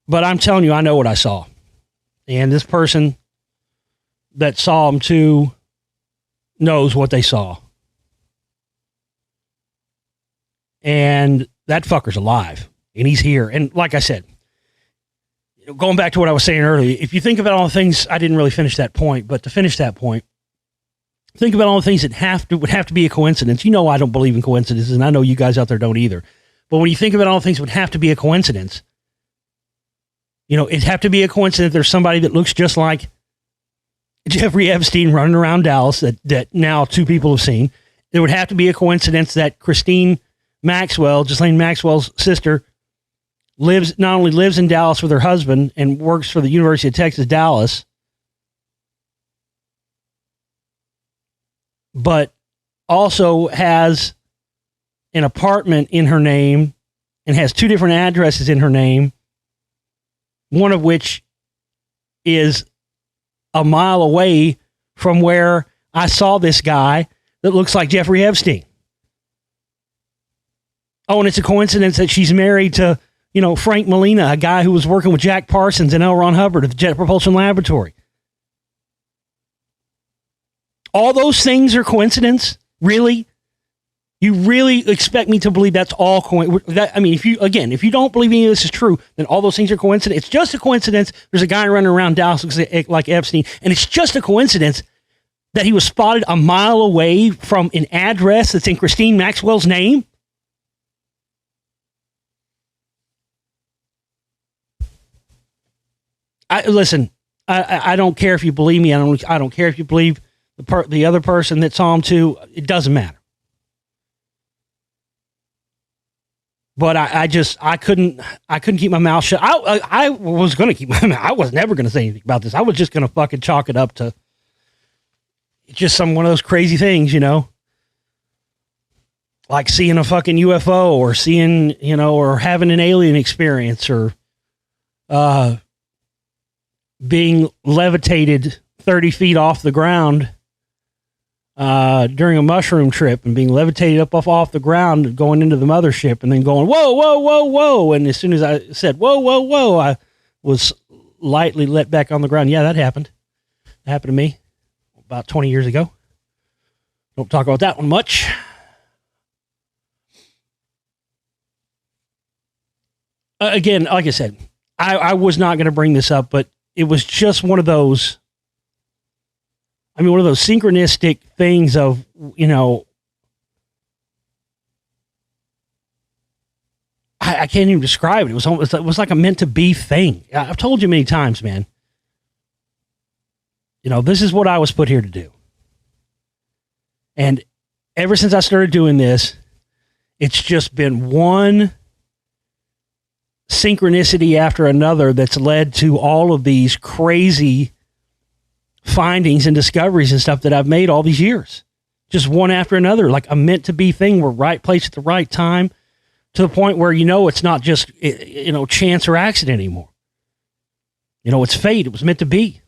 But I'm telling you, I know what I saw. And this person that saw him too knows what they saw. And that fucker's alive. And he's here. And like I said, going back to what I was saying earlier, if you think about all the things, I didn't really finish that point, but to finish that point, think about all the things that would have to be a coincidence. You know, I don't believe in coincidences, and I know you guys out there don't either. But when you think about all the things that would have to be a coincidence, you know, it'd have to be a coincidence there's somebody that looks just like Jeffrey Epstein running around Dallas that now 2 people have seen. There would have to be a coincidence that Ghislaine Maxwell's sister, not only lives in Dallas with her husband and works for the University of Texas, Dallas, but also has an apartment in her name and has 2 different addresses in her name, one of which is a mile away from where I saw this guy that looks like Jeffrey Epstein. Oh, and it's a coincidence that she's married to, Frank Molina, a guy who was working with Jack Parsons and L. Ron Hubbard at the Jet Propulsion Laboratory. All those things are coincidence? Really? You really expect me to believe that's all coincidence? If you don't believe any of this is true, then all those things are coincidence. It's just a coincidence. There's a guy running around Dallas who looks like Epstein, and it's just a coincidence that he was spotted a mile away from an address that's in Christine Maxwell's name. I don't care if you believe me. I don't care if you believe the other person that saw him too. It doesn't matter. But I couldn't keep my mouth shut. I was going to keep my mouth. I was never going to say anything about this. I was just going to fucking chalk it up to just one of those crazy things, like seeing a fucking UFO or seeing, or having an alien experience or being levitated 30 feet off the ground during a mushroom trip and being levitated up off the ground going into the mothership and then going, whoa, whoa, whoa, whoa. And as soon as I said, whoa, whoa, whoa, I was lightly let back on the ground. Yeah, that happened. That happened to me about 20 years ago. Don't talk about that one much. Again, like I said, I was not going to bring this up, but it was just one of those, one of those synchronistic things of, I can't even describe it. It was like a meant to be thing. I've told you many times, man. This is what I was put here to do. And ever since I started doing this, it's just been one synchronicity after another that's led to all of these crazy findings and discoveries and stuff that I've made all these years. Just one after another, like a meant to be thing. We're right place at the right time, to the point where, it's not just, chance or accident anymore. It's fate. It was meant to be.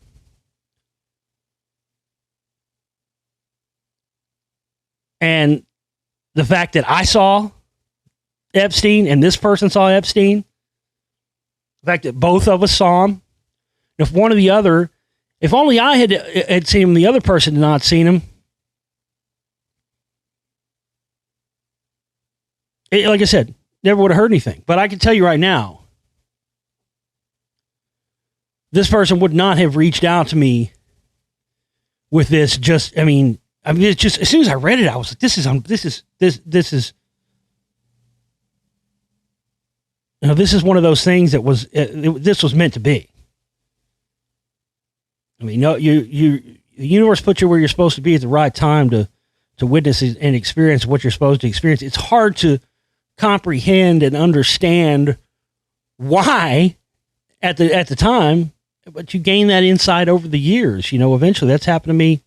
And the fact that I saw Epstein and this person saw Epstein, the fact that both of us saw him, if one or the other, if only I had seen him, the other person had not seen him. Like I said, never would have heard anything. But I can tell you right now, this person would not have reached out to me with this. It's just, as soon as I read it, I was like, this is, this is one of those things that was, this was meant to be. The universe put you where you're supposed to be at the right time to witness and experience what you're supposed to experience. It's hard to comprehend and understand why at the time, but you gain that insight over the years. Eventually that's happened to me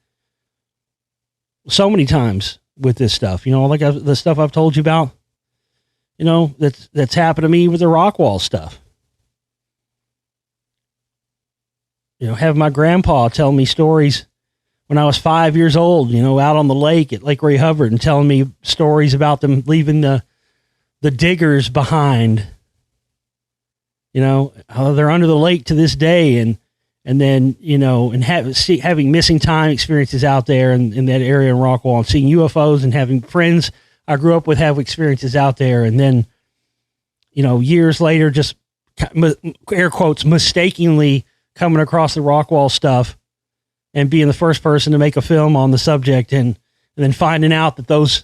so many times with this stuff. Like the stuff I've told you about, that's happened to me with the Rockwall stuff. Have my grandpa tell me stories when I was 5 years old, out on the lake at Lake Ray Hubbard, and telling me stories about them leaving the diggers behind, how they're under the lake to this day. And then, and having missing time experiences out there in that area in Rockwall, and seeing UFOs, and having friends I grew up with have experiences out there. And then, years later, just air quotes, mistakenly coming across the Rockwall stuff and being the first person to make a film on the subject, and then finding out that those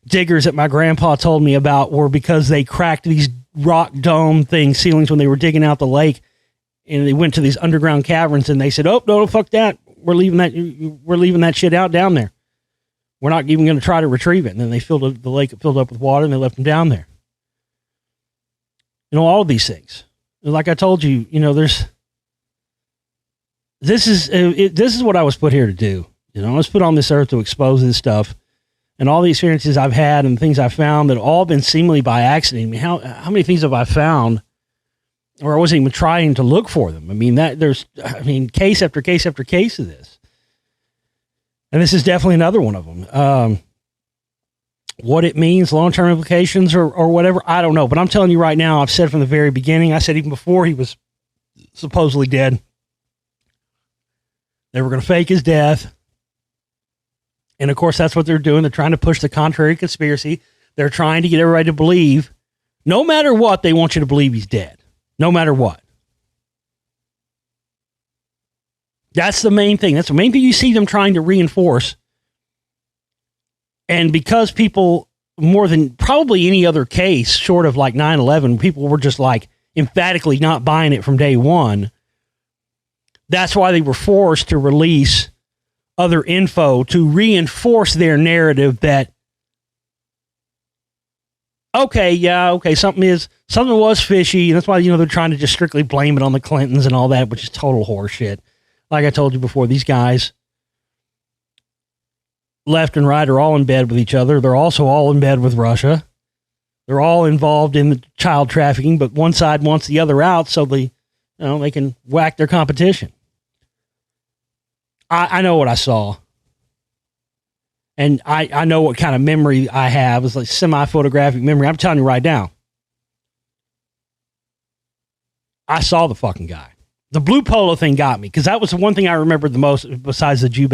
diggers that my grandpa told me about were because they cracked these rock dome ceilings when they were digging out the lake, and they went to these underground caverns, and they said, "Oh, no, fuck that. We're leaving that shit out down there. We're not even going to try to retrieve it." And then they the lake filled up with water, and they left them down there. All of these things. Like I told you, this is what I was put here to do. I was put on this earth to expose this stuff and all the experiences I've had and things I've found that have all been seemingly by accident. I mean, how many things have I found or I wasn't even trying to look for them? I mean, case after case after case of this. And this is definitely another one of them. What it means, long-term implications or whatever, I don't know. But I'm telling you right now, I've said from the very beginning, I said even before he was supposedly dead, they were going to fake his death. And of course, that's what they're doing. They're trying to push the contrary conspiracy. They're trying to get everybody to believe, no matter what, they want you to believe he's dead. No matter what. That's the main thing. That's the main thing you see them trying to reinforce. And because people, more than probably any other case, short of like 9/11, people were just like emphatically not buying it from day one. That's why they were forced to release other info to reinforce their narrative that, something was fishy. And that's why, they're trying to just strictly blame it on the Clintons and all that, which is total horseshit. Like I told you before, these guys, left and right, are all in bed with each other. They're also all in bed with Russia. They're all involved in the child trafficking, but one side wants the other out so they can whack their competition. I know what I saw. And I know what kind of memory I have. It's like semi-photographic memory. I'm telling you right now. I saw the fucking guy. The blue polo thing got me because that was the one thing I remembered the most besides the New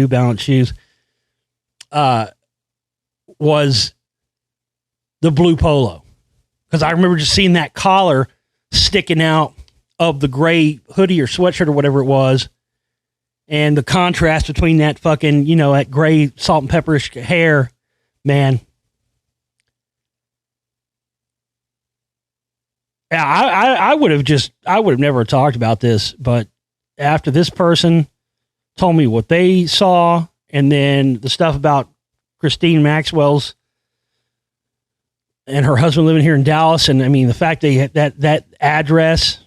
Balance shoes. Was the blue polo. Because I remember just seeing that collar sticking out of the gray hoodie or sweatshirt or whatever it was. And the contrast between that fucking, that gray salt and pepperish hair, man. Yeah, I would have never talked about this, but after this person told me what they saw, and then the stuff about Christine Maxwell's and her husband living here in Dallas, and I mean the fact that address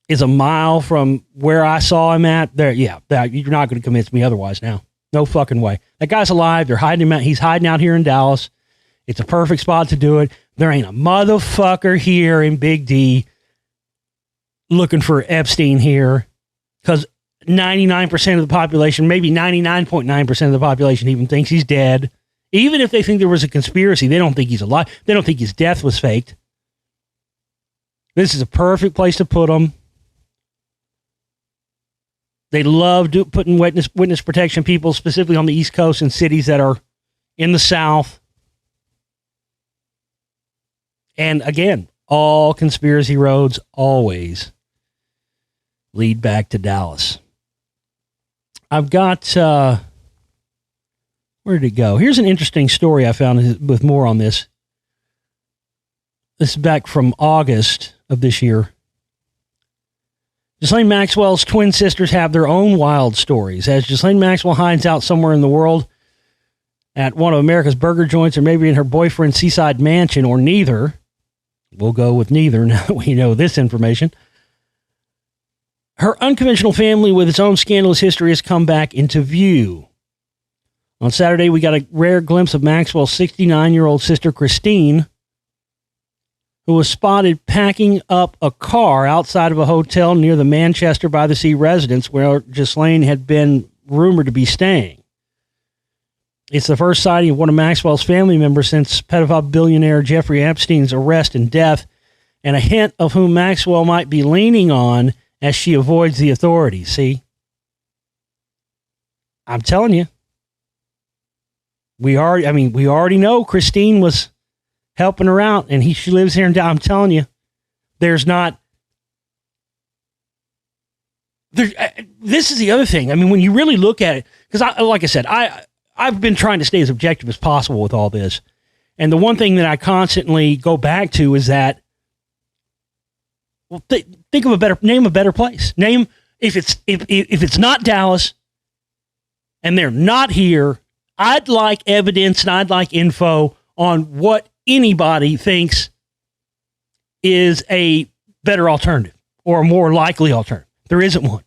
is a mile from where I saw him at. There, you're not going to convince me otherwise now. No fucking way. That guy's alive. They're hiding him out. He's hiding out here in Dallas. It's a perfect spot to do it. There ain't a motherfucker here in Big D looking for Epstein here, because 99% of the population, maybe 99.9% of the population even thinks he's dead. Even if they think there was a conspiracy, they don't think he's alive. They don't think his death was faked. This is a perfect place to put him. They love putting witness protection people, specifically on the East Coast and cities that are in the South. And again, all conspiracy roads always lead back to Dallas. I've got, where did it go? Here's an interesting story I found with more on this. This is back from August of this year. Ghislaine Maxwell's twin sisters have their own wild stories. As Ghislaine Maxwell hides out somewhere in the world at one of America's burger joints, or maybe in her boyfriend's seaside mansion, or neither. We'll go with neither now that we know this information. Her unconventional family with its own scandalous history has come back into view. On Saturday, we got a rare glimpse of Maxwell's 69-year-old sister, Christine, who was spotted packing up a car outside of a hotel near the Manchester by the Sea residence where Ghislaine had been rumored to be staying. It's the first sighting of one of Maxwell's family members since pedophile billionaire Jeffrey Epstein's arrest and death, and a hint of whom Maxwell might be leaning on as she avoids the authorities. See? I'm telling you. We already know Christine was helping her out, and she lives here in Dallas. I'm telling you, this is the other thing. I mean, when you really look at it, because like I said, I've been trying to stay as objective as possible with all this. And the one thing that I constantly go back to is that, well, think of name a better place. Name, if it's not Dallas and they're not here, I'd like evidence and I'd like info on what anybody thinks is a better alternative or a more likely alternative. There isn't one.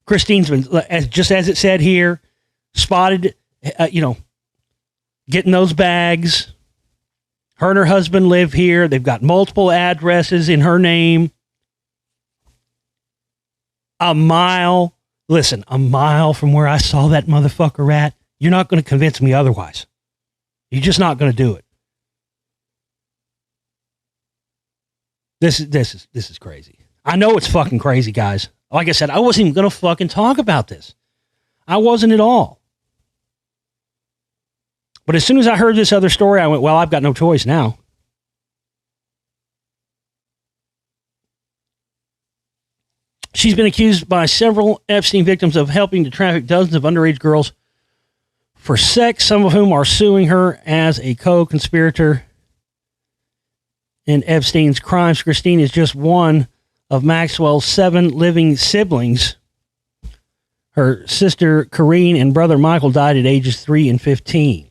Christine's been, just as it said here, spotted, getting those bags. Her and her husband live here. They've got multiple addresses in her name. A mile from where I saw that motherfucker at, you're not going to convince me otherwise. You're just not going to do it. This is crazy. I know it's fucking crazy, guys. Like I said, I wasn't even going to fucking talk about this. I wasn't at all. But as soon as I heard this other story, I went, well, I've got no choice now. She's been accused by several Epstein victims of helping to traffic dozens of underage girls for sex, some of whom are suing her as a co-conspirator in Epstein's crimes. Christine is just one of Maxwell's 7 living siblings. Her sister, Corrine, and brother, Michael, died at ages 3 and 15.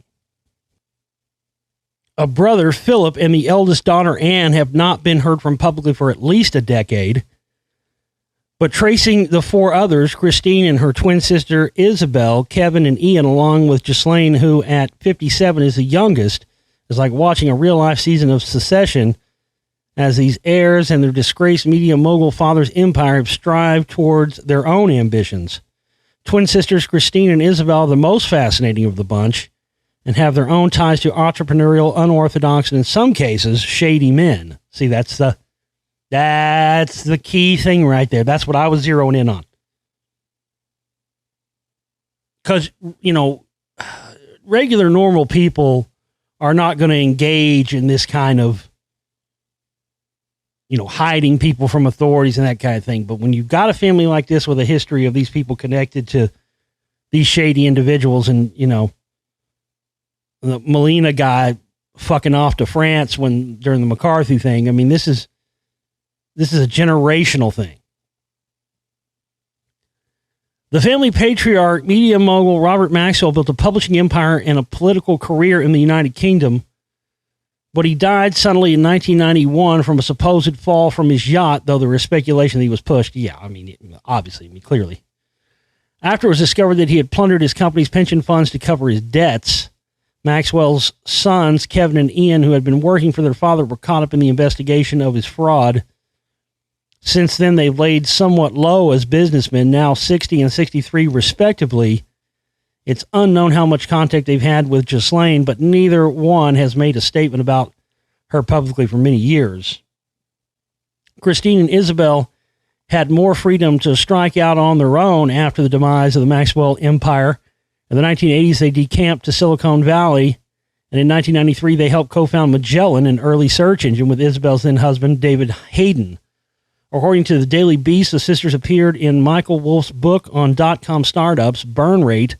A brother, Philip, and the eldest daughter, Anne, have not been heard from publicly for at least a decade. But tracing the 4 others, Christine and her twin sister, Isabel, Kevin, and Ian, along with Ghislaine, who at 57 is the youngest, is like watching a real-life season of Succession as these heirs and their disgraced media mogul father's empire have strived towards their own ambitions. Twin sisters Christine and Isabel are the most fascinating of the bunch and have their own ties to entrepreneurial, unorthodox, and in some cases, shady men. See, that's the key thing right there. That's what I was zeroing in on. Because, regular, normal people are not going to engage in this kind of, hiding people from authorities and that kind of thing. But when you've got a family like this with a history of these people connected to these shady individuals and, the Molina guy fucking off to France during the McCarthy thing. I mean, this is a generational thing. The family patriarch, media mogul Robert Maxwell, built a publishing empire and a political career in the United Kingdom, but he died suddenly in 1991 from a supposed fall from his yacht, though there was speculation that he was pushed. Yeah, clearly. After it was discovered that he had plundered his company's pension funds to cover his debts, Maxwell's sons, Kevin and Ian, who had been working for their father, were caught up in the investigation of his fraud. Since then, they've laid somewhat low as businessmen, now 60 and 63 respectively. It's unknown how much contact they've had with Ghislaine, but neither one has made a statement about her publicly for many years. Christine and Isabel had more freedom to strike out on their own after the demise of the Maxwell empire. In the 1980s, they decamped to Silicon Valley, and in 1993, they helped co-found Magellan, an early search engine, with Isabel's then-husband, David Hayden. According to the Daily Beast, the sisters appeared in Michael Wolff's book on dot-com startups, Burn Rate.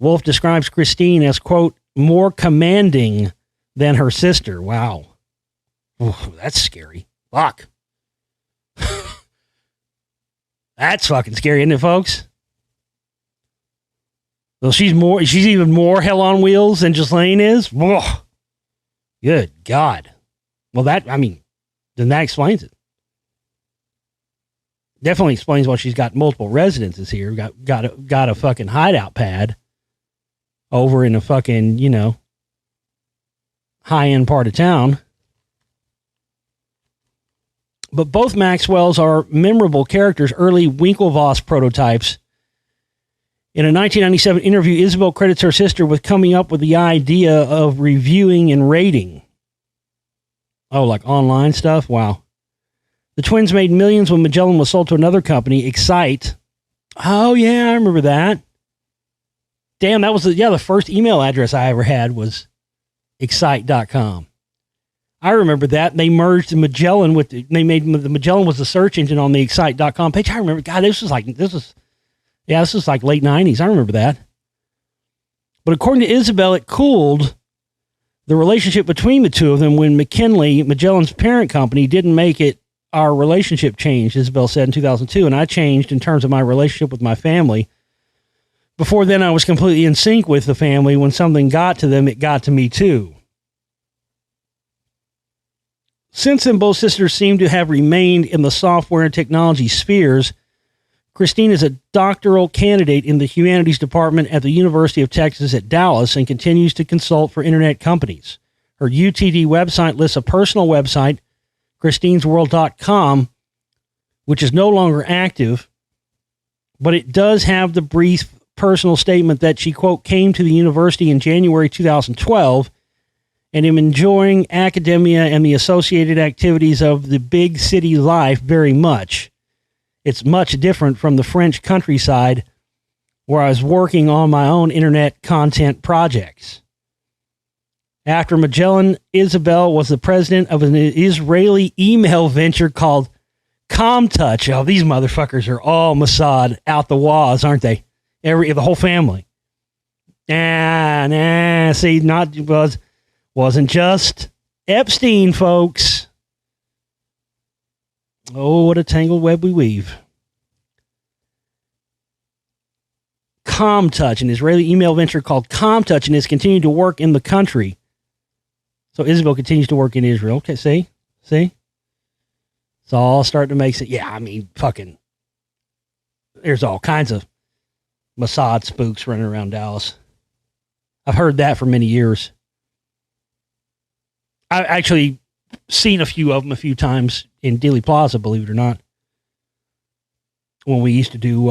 Wolff describes Christine as, quote, more commanding than her sister. Wow. Ooh, that's scary. Fuck. That's fucking scary, isn't it, folks? So she's even more hell on wheels than Ghislaine is? Whoa. Good God. Well, then that explains it. Definitely explains why she's got multiple residences here. Got a fucking hideout pad over in a fucking, high-end part of town. But both Maxwells are memorable characters, early Winklevoss prototypes. In a 1997 interview, Isabel credits her sister with coming up with the idea of reviewing and rating. Oh, like online stuff? Wow. The twins made millions when Magellan was sold to another company, Excite. Oh, yeah, I remember that. Damn, that was the first email address I ever had was Excite.com. I remember that. They merged Magellan the Magellan was the search engine on the Excite.com page. I remember, God, this was like late 90s. I remember that. But according to Isabel, it cooled the relationship between the two of them when McKinley, Magellan's parent company, didn't make it. Our relationship changed, Isabel said in 2002, and I changed in terms of my relationship with my family. Before then, I was completely in sync with the family. When something got to them, it got to me too. Since then, both sisters seem to have remained in the software and technology spheres. Christine is a doctoral candidate in the humanities department at the University of Texas at Dallas and continues to consult for internet companies. Her UTD website lists a personal website, christinesworld.com, which is no longer active, but it does have the brief personal statement that she, quote, came to the university in January 2012 and am enjoying academia and the associated activities of the big city life very much. It's much different from the French countryside where I was working on my own internet content projects. After Magellan, Isabel was the president of an Israeli email venture called ComTouch. Oh, these motherfuckers are all Mossad out the walls, aren't they? The whole family. See, wasn't just Epstein, folks. Oh, what a tangled web we weave. ComTouch, an Israeli email venture called ComTouch, and has continued to work in the country. So Isabel continues to work in Israel. Okay, see? It's all starting to make sense. Yeah, I mean, fucking, there's all kinds of Mossad spooks running around Dallas. I've heard that for many years. I've actually seen a few of them a few times in Dealey Plaza, believe it or not, when we used to do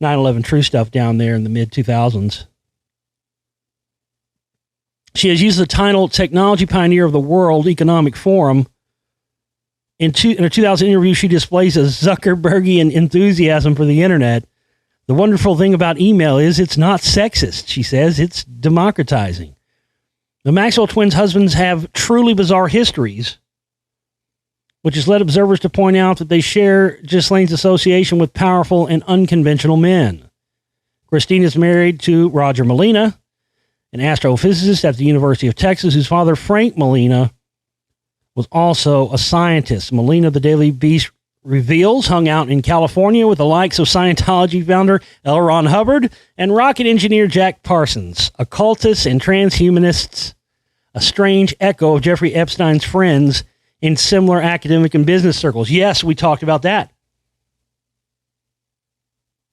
9/11 True Stuff down there in the mid-2000s. She has used the title Technology Pioneer of the World Economic Forum. In a 2000 interview, she displays a Zuckerbergian enthusiasm for the internet. The wonderful thing about email is it's not sexist, she says. It's democratizing. The Maxwell twins' husbands have truly bizarre histories, which has led observers to point out that they share Ghislaine's association with powerful and unconventional men. Christine is married to Roger Molina, an astrophysicist at the University of Texas, whose father, Frank Molina, was also a scientist. Molina, the Daily Beast reveals, hung out in California with the likes of Scientology founder L. Ron Hubbard and rocket engineer Jack Parsons, occultists and transhumanists, a strange echo of Jeffrey Epstein's friends in similar academic and business circles. Yes, we talked about that.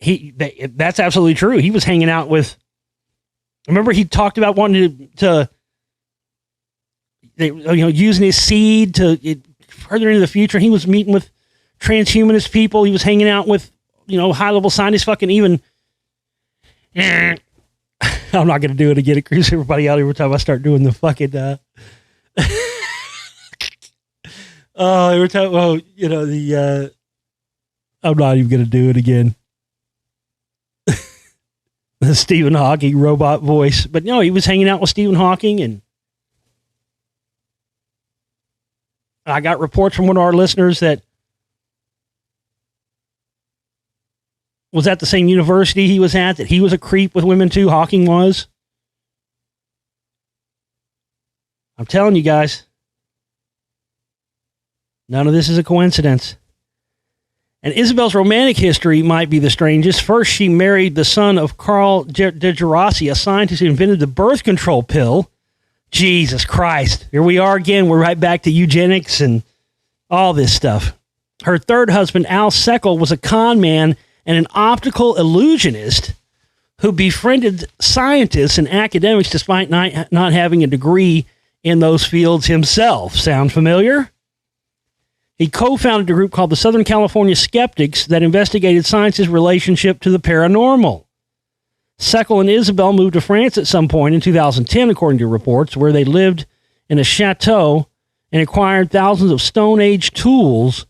That's absolutely true. He was hanging out with, remember he talked about wanting to using his seed to further into the future. He was meeting with transhumanist people. He was hanging out with, high-level scientists, fucking even. I'm not going to do it again. It creeps everybody out every time I start doing the fucking. Every time, I'm not even going to do it again. The Stephen Hawking robot voice. But no, he was hanging out with Stephen Hawking, and I got reports from one of our listeners that was at the same university he was at, that he was a creep with women too. Hawking was. I'm telling you guys, none of this is a coincidence. And Isabel's romantic history might be the strangest. First, she married the son of Carl de Gerasi, a scientist who invented the birth control pill. Jesus Christ. Here we are again. We're right back to eugenics and all this stuff. Her third husband, Al Seckel, was a con man and an optical illusionist who befriended scientists and academics despite not having a degree in those fields himself. Sound familiar? He co-founded a group called the Southern California Skeptics that investigated science's relationship to the paranormal. Seckel and Isabel moved to France at some point in 2010, according to reports, where they lived in a chateau and acquired thousands of Stone Age tools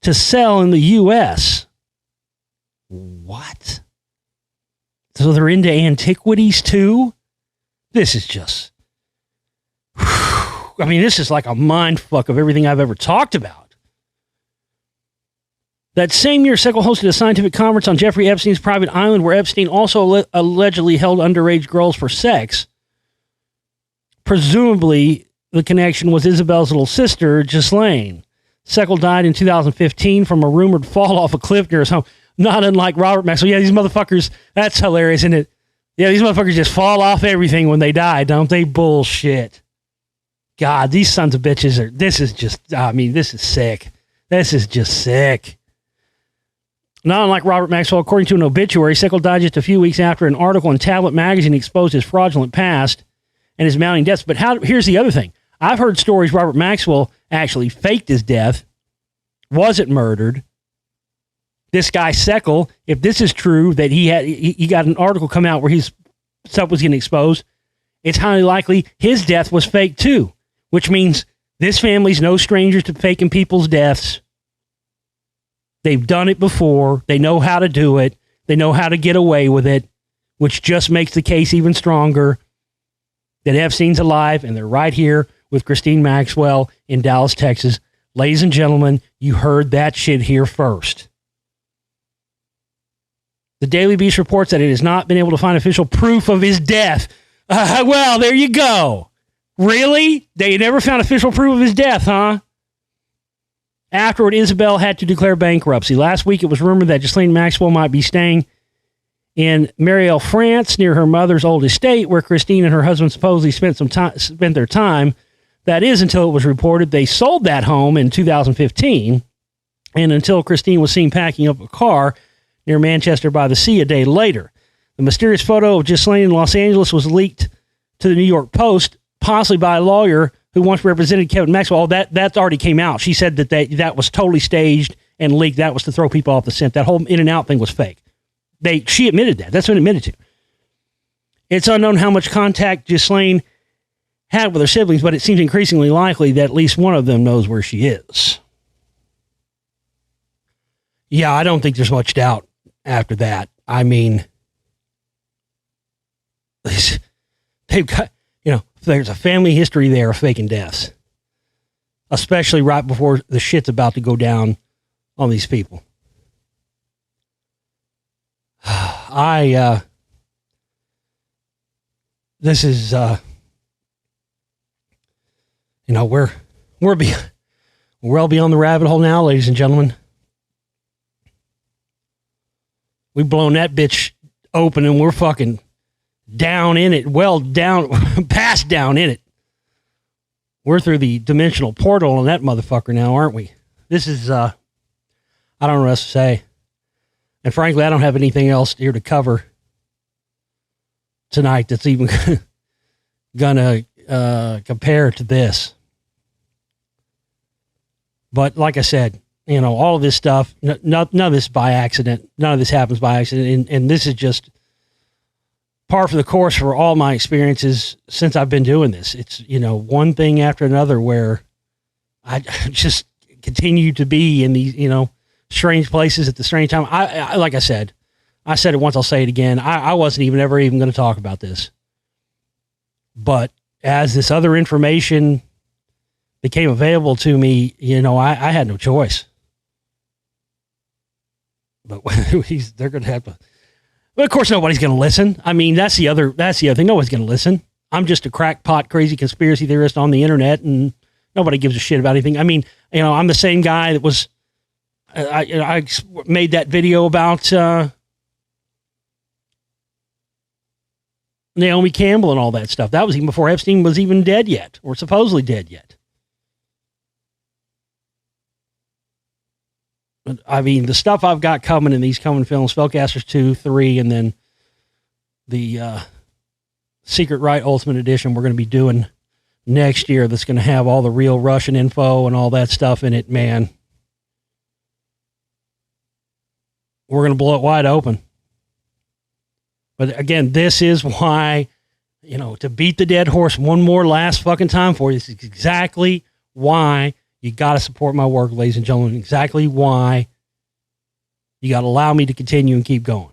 to sell in the U.S. What? So they're into antiquities too? This is just... this is like a mind fuck of everything I've ever talked about. That same year, Seckel hosted a scientific conference on Jeffrey Epstein's private island, where Epstein also allegedly held underage girls for sex. Presumably, the connection was Isabel's little sister, Ghislaine. Seckel died in 2015 from a rumored fall off a cliff near his home. Not unlike Robert Maxwell. Yeah, these motherfuckers, that's hilarious, isn't it? Yeah, these motherfuckers just fall off everything when they die, don't they? Bullshit. God, these sons of bitches this is sick. This is just sick. Not unlike Robert Maxwell, according to an obituary, Sickle died just a few weeks after an article in Tablet magazine exposed his fraudulent past and his mounting debts. But here's the other thing. I've heard stories Robert Maxwell actually faked his death, wasn't murdered. This guy Sickle, if this is true, that he got an article come out where his stuff was getting exposed, it's highly likely his death was fake too, which means this family's no strangers to faking people's deaths. They've done it before. They know how to do it. They know how to get away with it, which just makes the case even stronger that Epstein's alive, and they're right here with Christine Maxwell in Dallas, Texas. Ladies and gentlemen, you heard that shit here first. The Daily Beast reports that it has not been able to find official proof of his death. Well, there you go. Really? They never found official proof of his death, huh? Afterward, Isabel had to declare bankruptcy. Last week, it was rumored that Ghislaine Maxwell might be staying in Mariel, France, near her mother's old estate, where Christine and her husband supposedly spent their time. That is, until it was reported they sold that home in 2015, and until Christine was seen packing up a car near Manchester by the Sea a day later. The mysterious photo of Ghislaine in Los Angeles was leaked to the New York Post, possibly by a lawyer who once represented Kevin Maxwell. That already came out. She said that was totally staged and leaked. That was to throw people off the scent. That whole in and out thing was fake. She admitted that. That's what it admitted to. It's unknown how much contact Ghislaine had with her siblings, but it seems increasingly likely that at least one of them knows where she is. Yeah, I don't think there's much doubt after that. I mean, they've got, there's a family history there of faking deaths, especially right before the shit's about to go down on these people. This is, we're well beyond the rabbit hole now, ladies and gentlemen. We've blown that bitch open and we're fucking down in it, past down in it. We're through the dimensional portal on that motherfucker now, aren't we? This is, I don't know what else to say. And frankly, I don't have anything else here to cover tonight that's even gonna compare to this. But like I said, all of this stuff, none of this by accident. None of this happens by accident. And this is just par for the course for all my experiences since I've been doing this. It's, one thing after another where I just continue to be in these, strange places at the strange time. I like I said it once, I'll say it again. I wasn't ever going to talk about this. But as this other information became available to me, I had no choice. But they're going to have to. But of course, nobody's going to listen. I mean, that's the other thing. Nobody's going to listen. I'm just a crackpot, crazy conspiracy theorist on the internet, and nobody gives a shit about anything. I mean, I'm the same guy that was. I made that video about Naomi Campbell and all that stuff. That was even before Epstein was even dead yet, or supposedly dead yet. I mean, the stuff I've got coming in these coming films, Spellcasters 2, 3, and then the Secret Right Ultimate Edition we're going to be doing next year that's going to have all the real Russian info and all that stuff in it, man. We're going to blow it wide open. But again, this is why, to beat the dead horse one more last fucking time for you, this is exactly why you got to support my work, ladies and gentlemen. Exactly why you got to allow me to continue and keep going.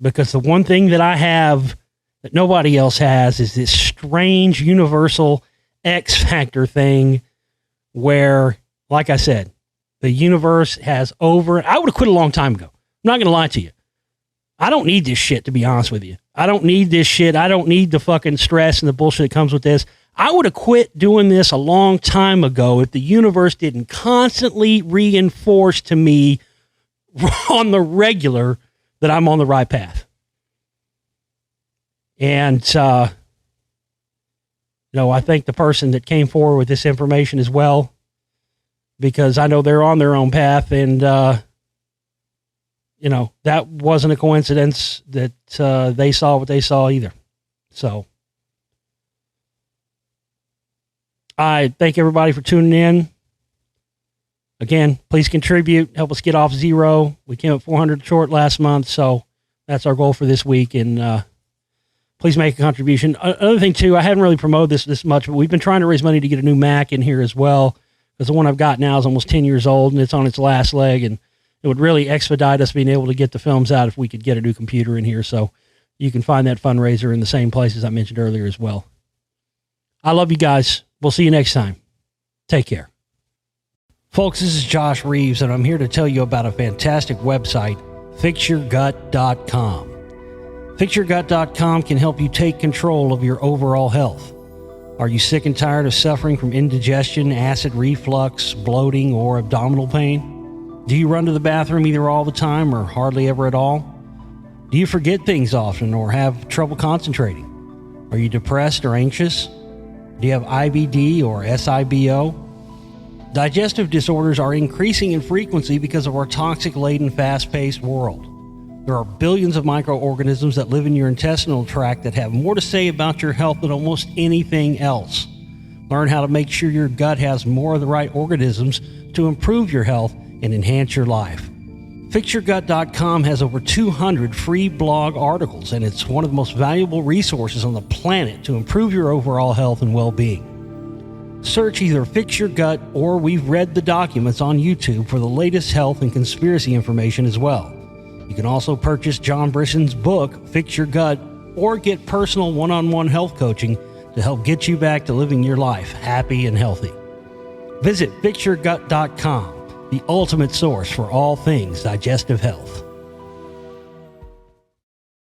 Because the one thing that I have that nobody else has is this strange universal X factor thing where, like I said, the universe has I would have quit a long time ago. I'm not going to lie to you. I don't need this shit, to be honest with you. I don't need this shit. I don't need the fucking stress and the bullshit that comes with this. I would have quit doing this a long time ago if the universe didn't constantly reinforce to me on the regular that I'm on the right path. And, I thank the person that came forward with this information as well. because I know they're on their own path, and that wasn't a coincidence that they saw what they saw either. So I thank everybody for tuning in. Again, please contribute, help us get off zero. We came up 400 short last month, so that's our goal for this week. And please make a contribution. Another thing too, I haven't really promoted this much, but we've been trying to raise money to get a new Mac in here as well, because the one I've got now is almost 10 years old and it's on its last leg, and it would really expedite us being able to get the films out if we could get a new computer in here. So you can find that fundraiser in the same places I mentioned earlier as well. I love you guys. We'll see you next time. Take care. Folks, this is Josh Reeves, and I'm here to tell you about a fantastic website, FixYourGut.com. FixYourGut.com can help you take control of your overall health. Are you sick and tired of suffering from indigestion, acid reflux, bloating, or abdominal pain? Do you run to the bathroom either all the time or hardly ever at all? Do you forget things often or have trouble concentrating? Are you depressed or anxious? Do you have IBD or SIBO? Digestive disorders are increasing in frequency because of our toxic-laden, fast-paced world. There are billions of microorganisms that live in your intestinal tract that have more to say about your health than almost anything else. Learn how to make sure your gut has more of the right organisms to improve your health and enhance your life. FixYourGut.com has over 200 free blog articles, and it's one of the most valuable resources on the planet to improve your overall health and well-being. Search either Fix Your Gut or We've Read the Documents on YouTube for the latest health and conspiracy information as well. You can also purchase John Brisson's book, Fix Your Gut, or get personal one-on-one health coaching to help get you back to living your life happy and healthy. Visit FixYourGut.com, the ultimate source for all things digestive health.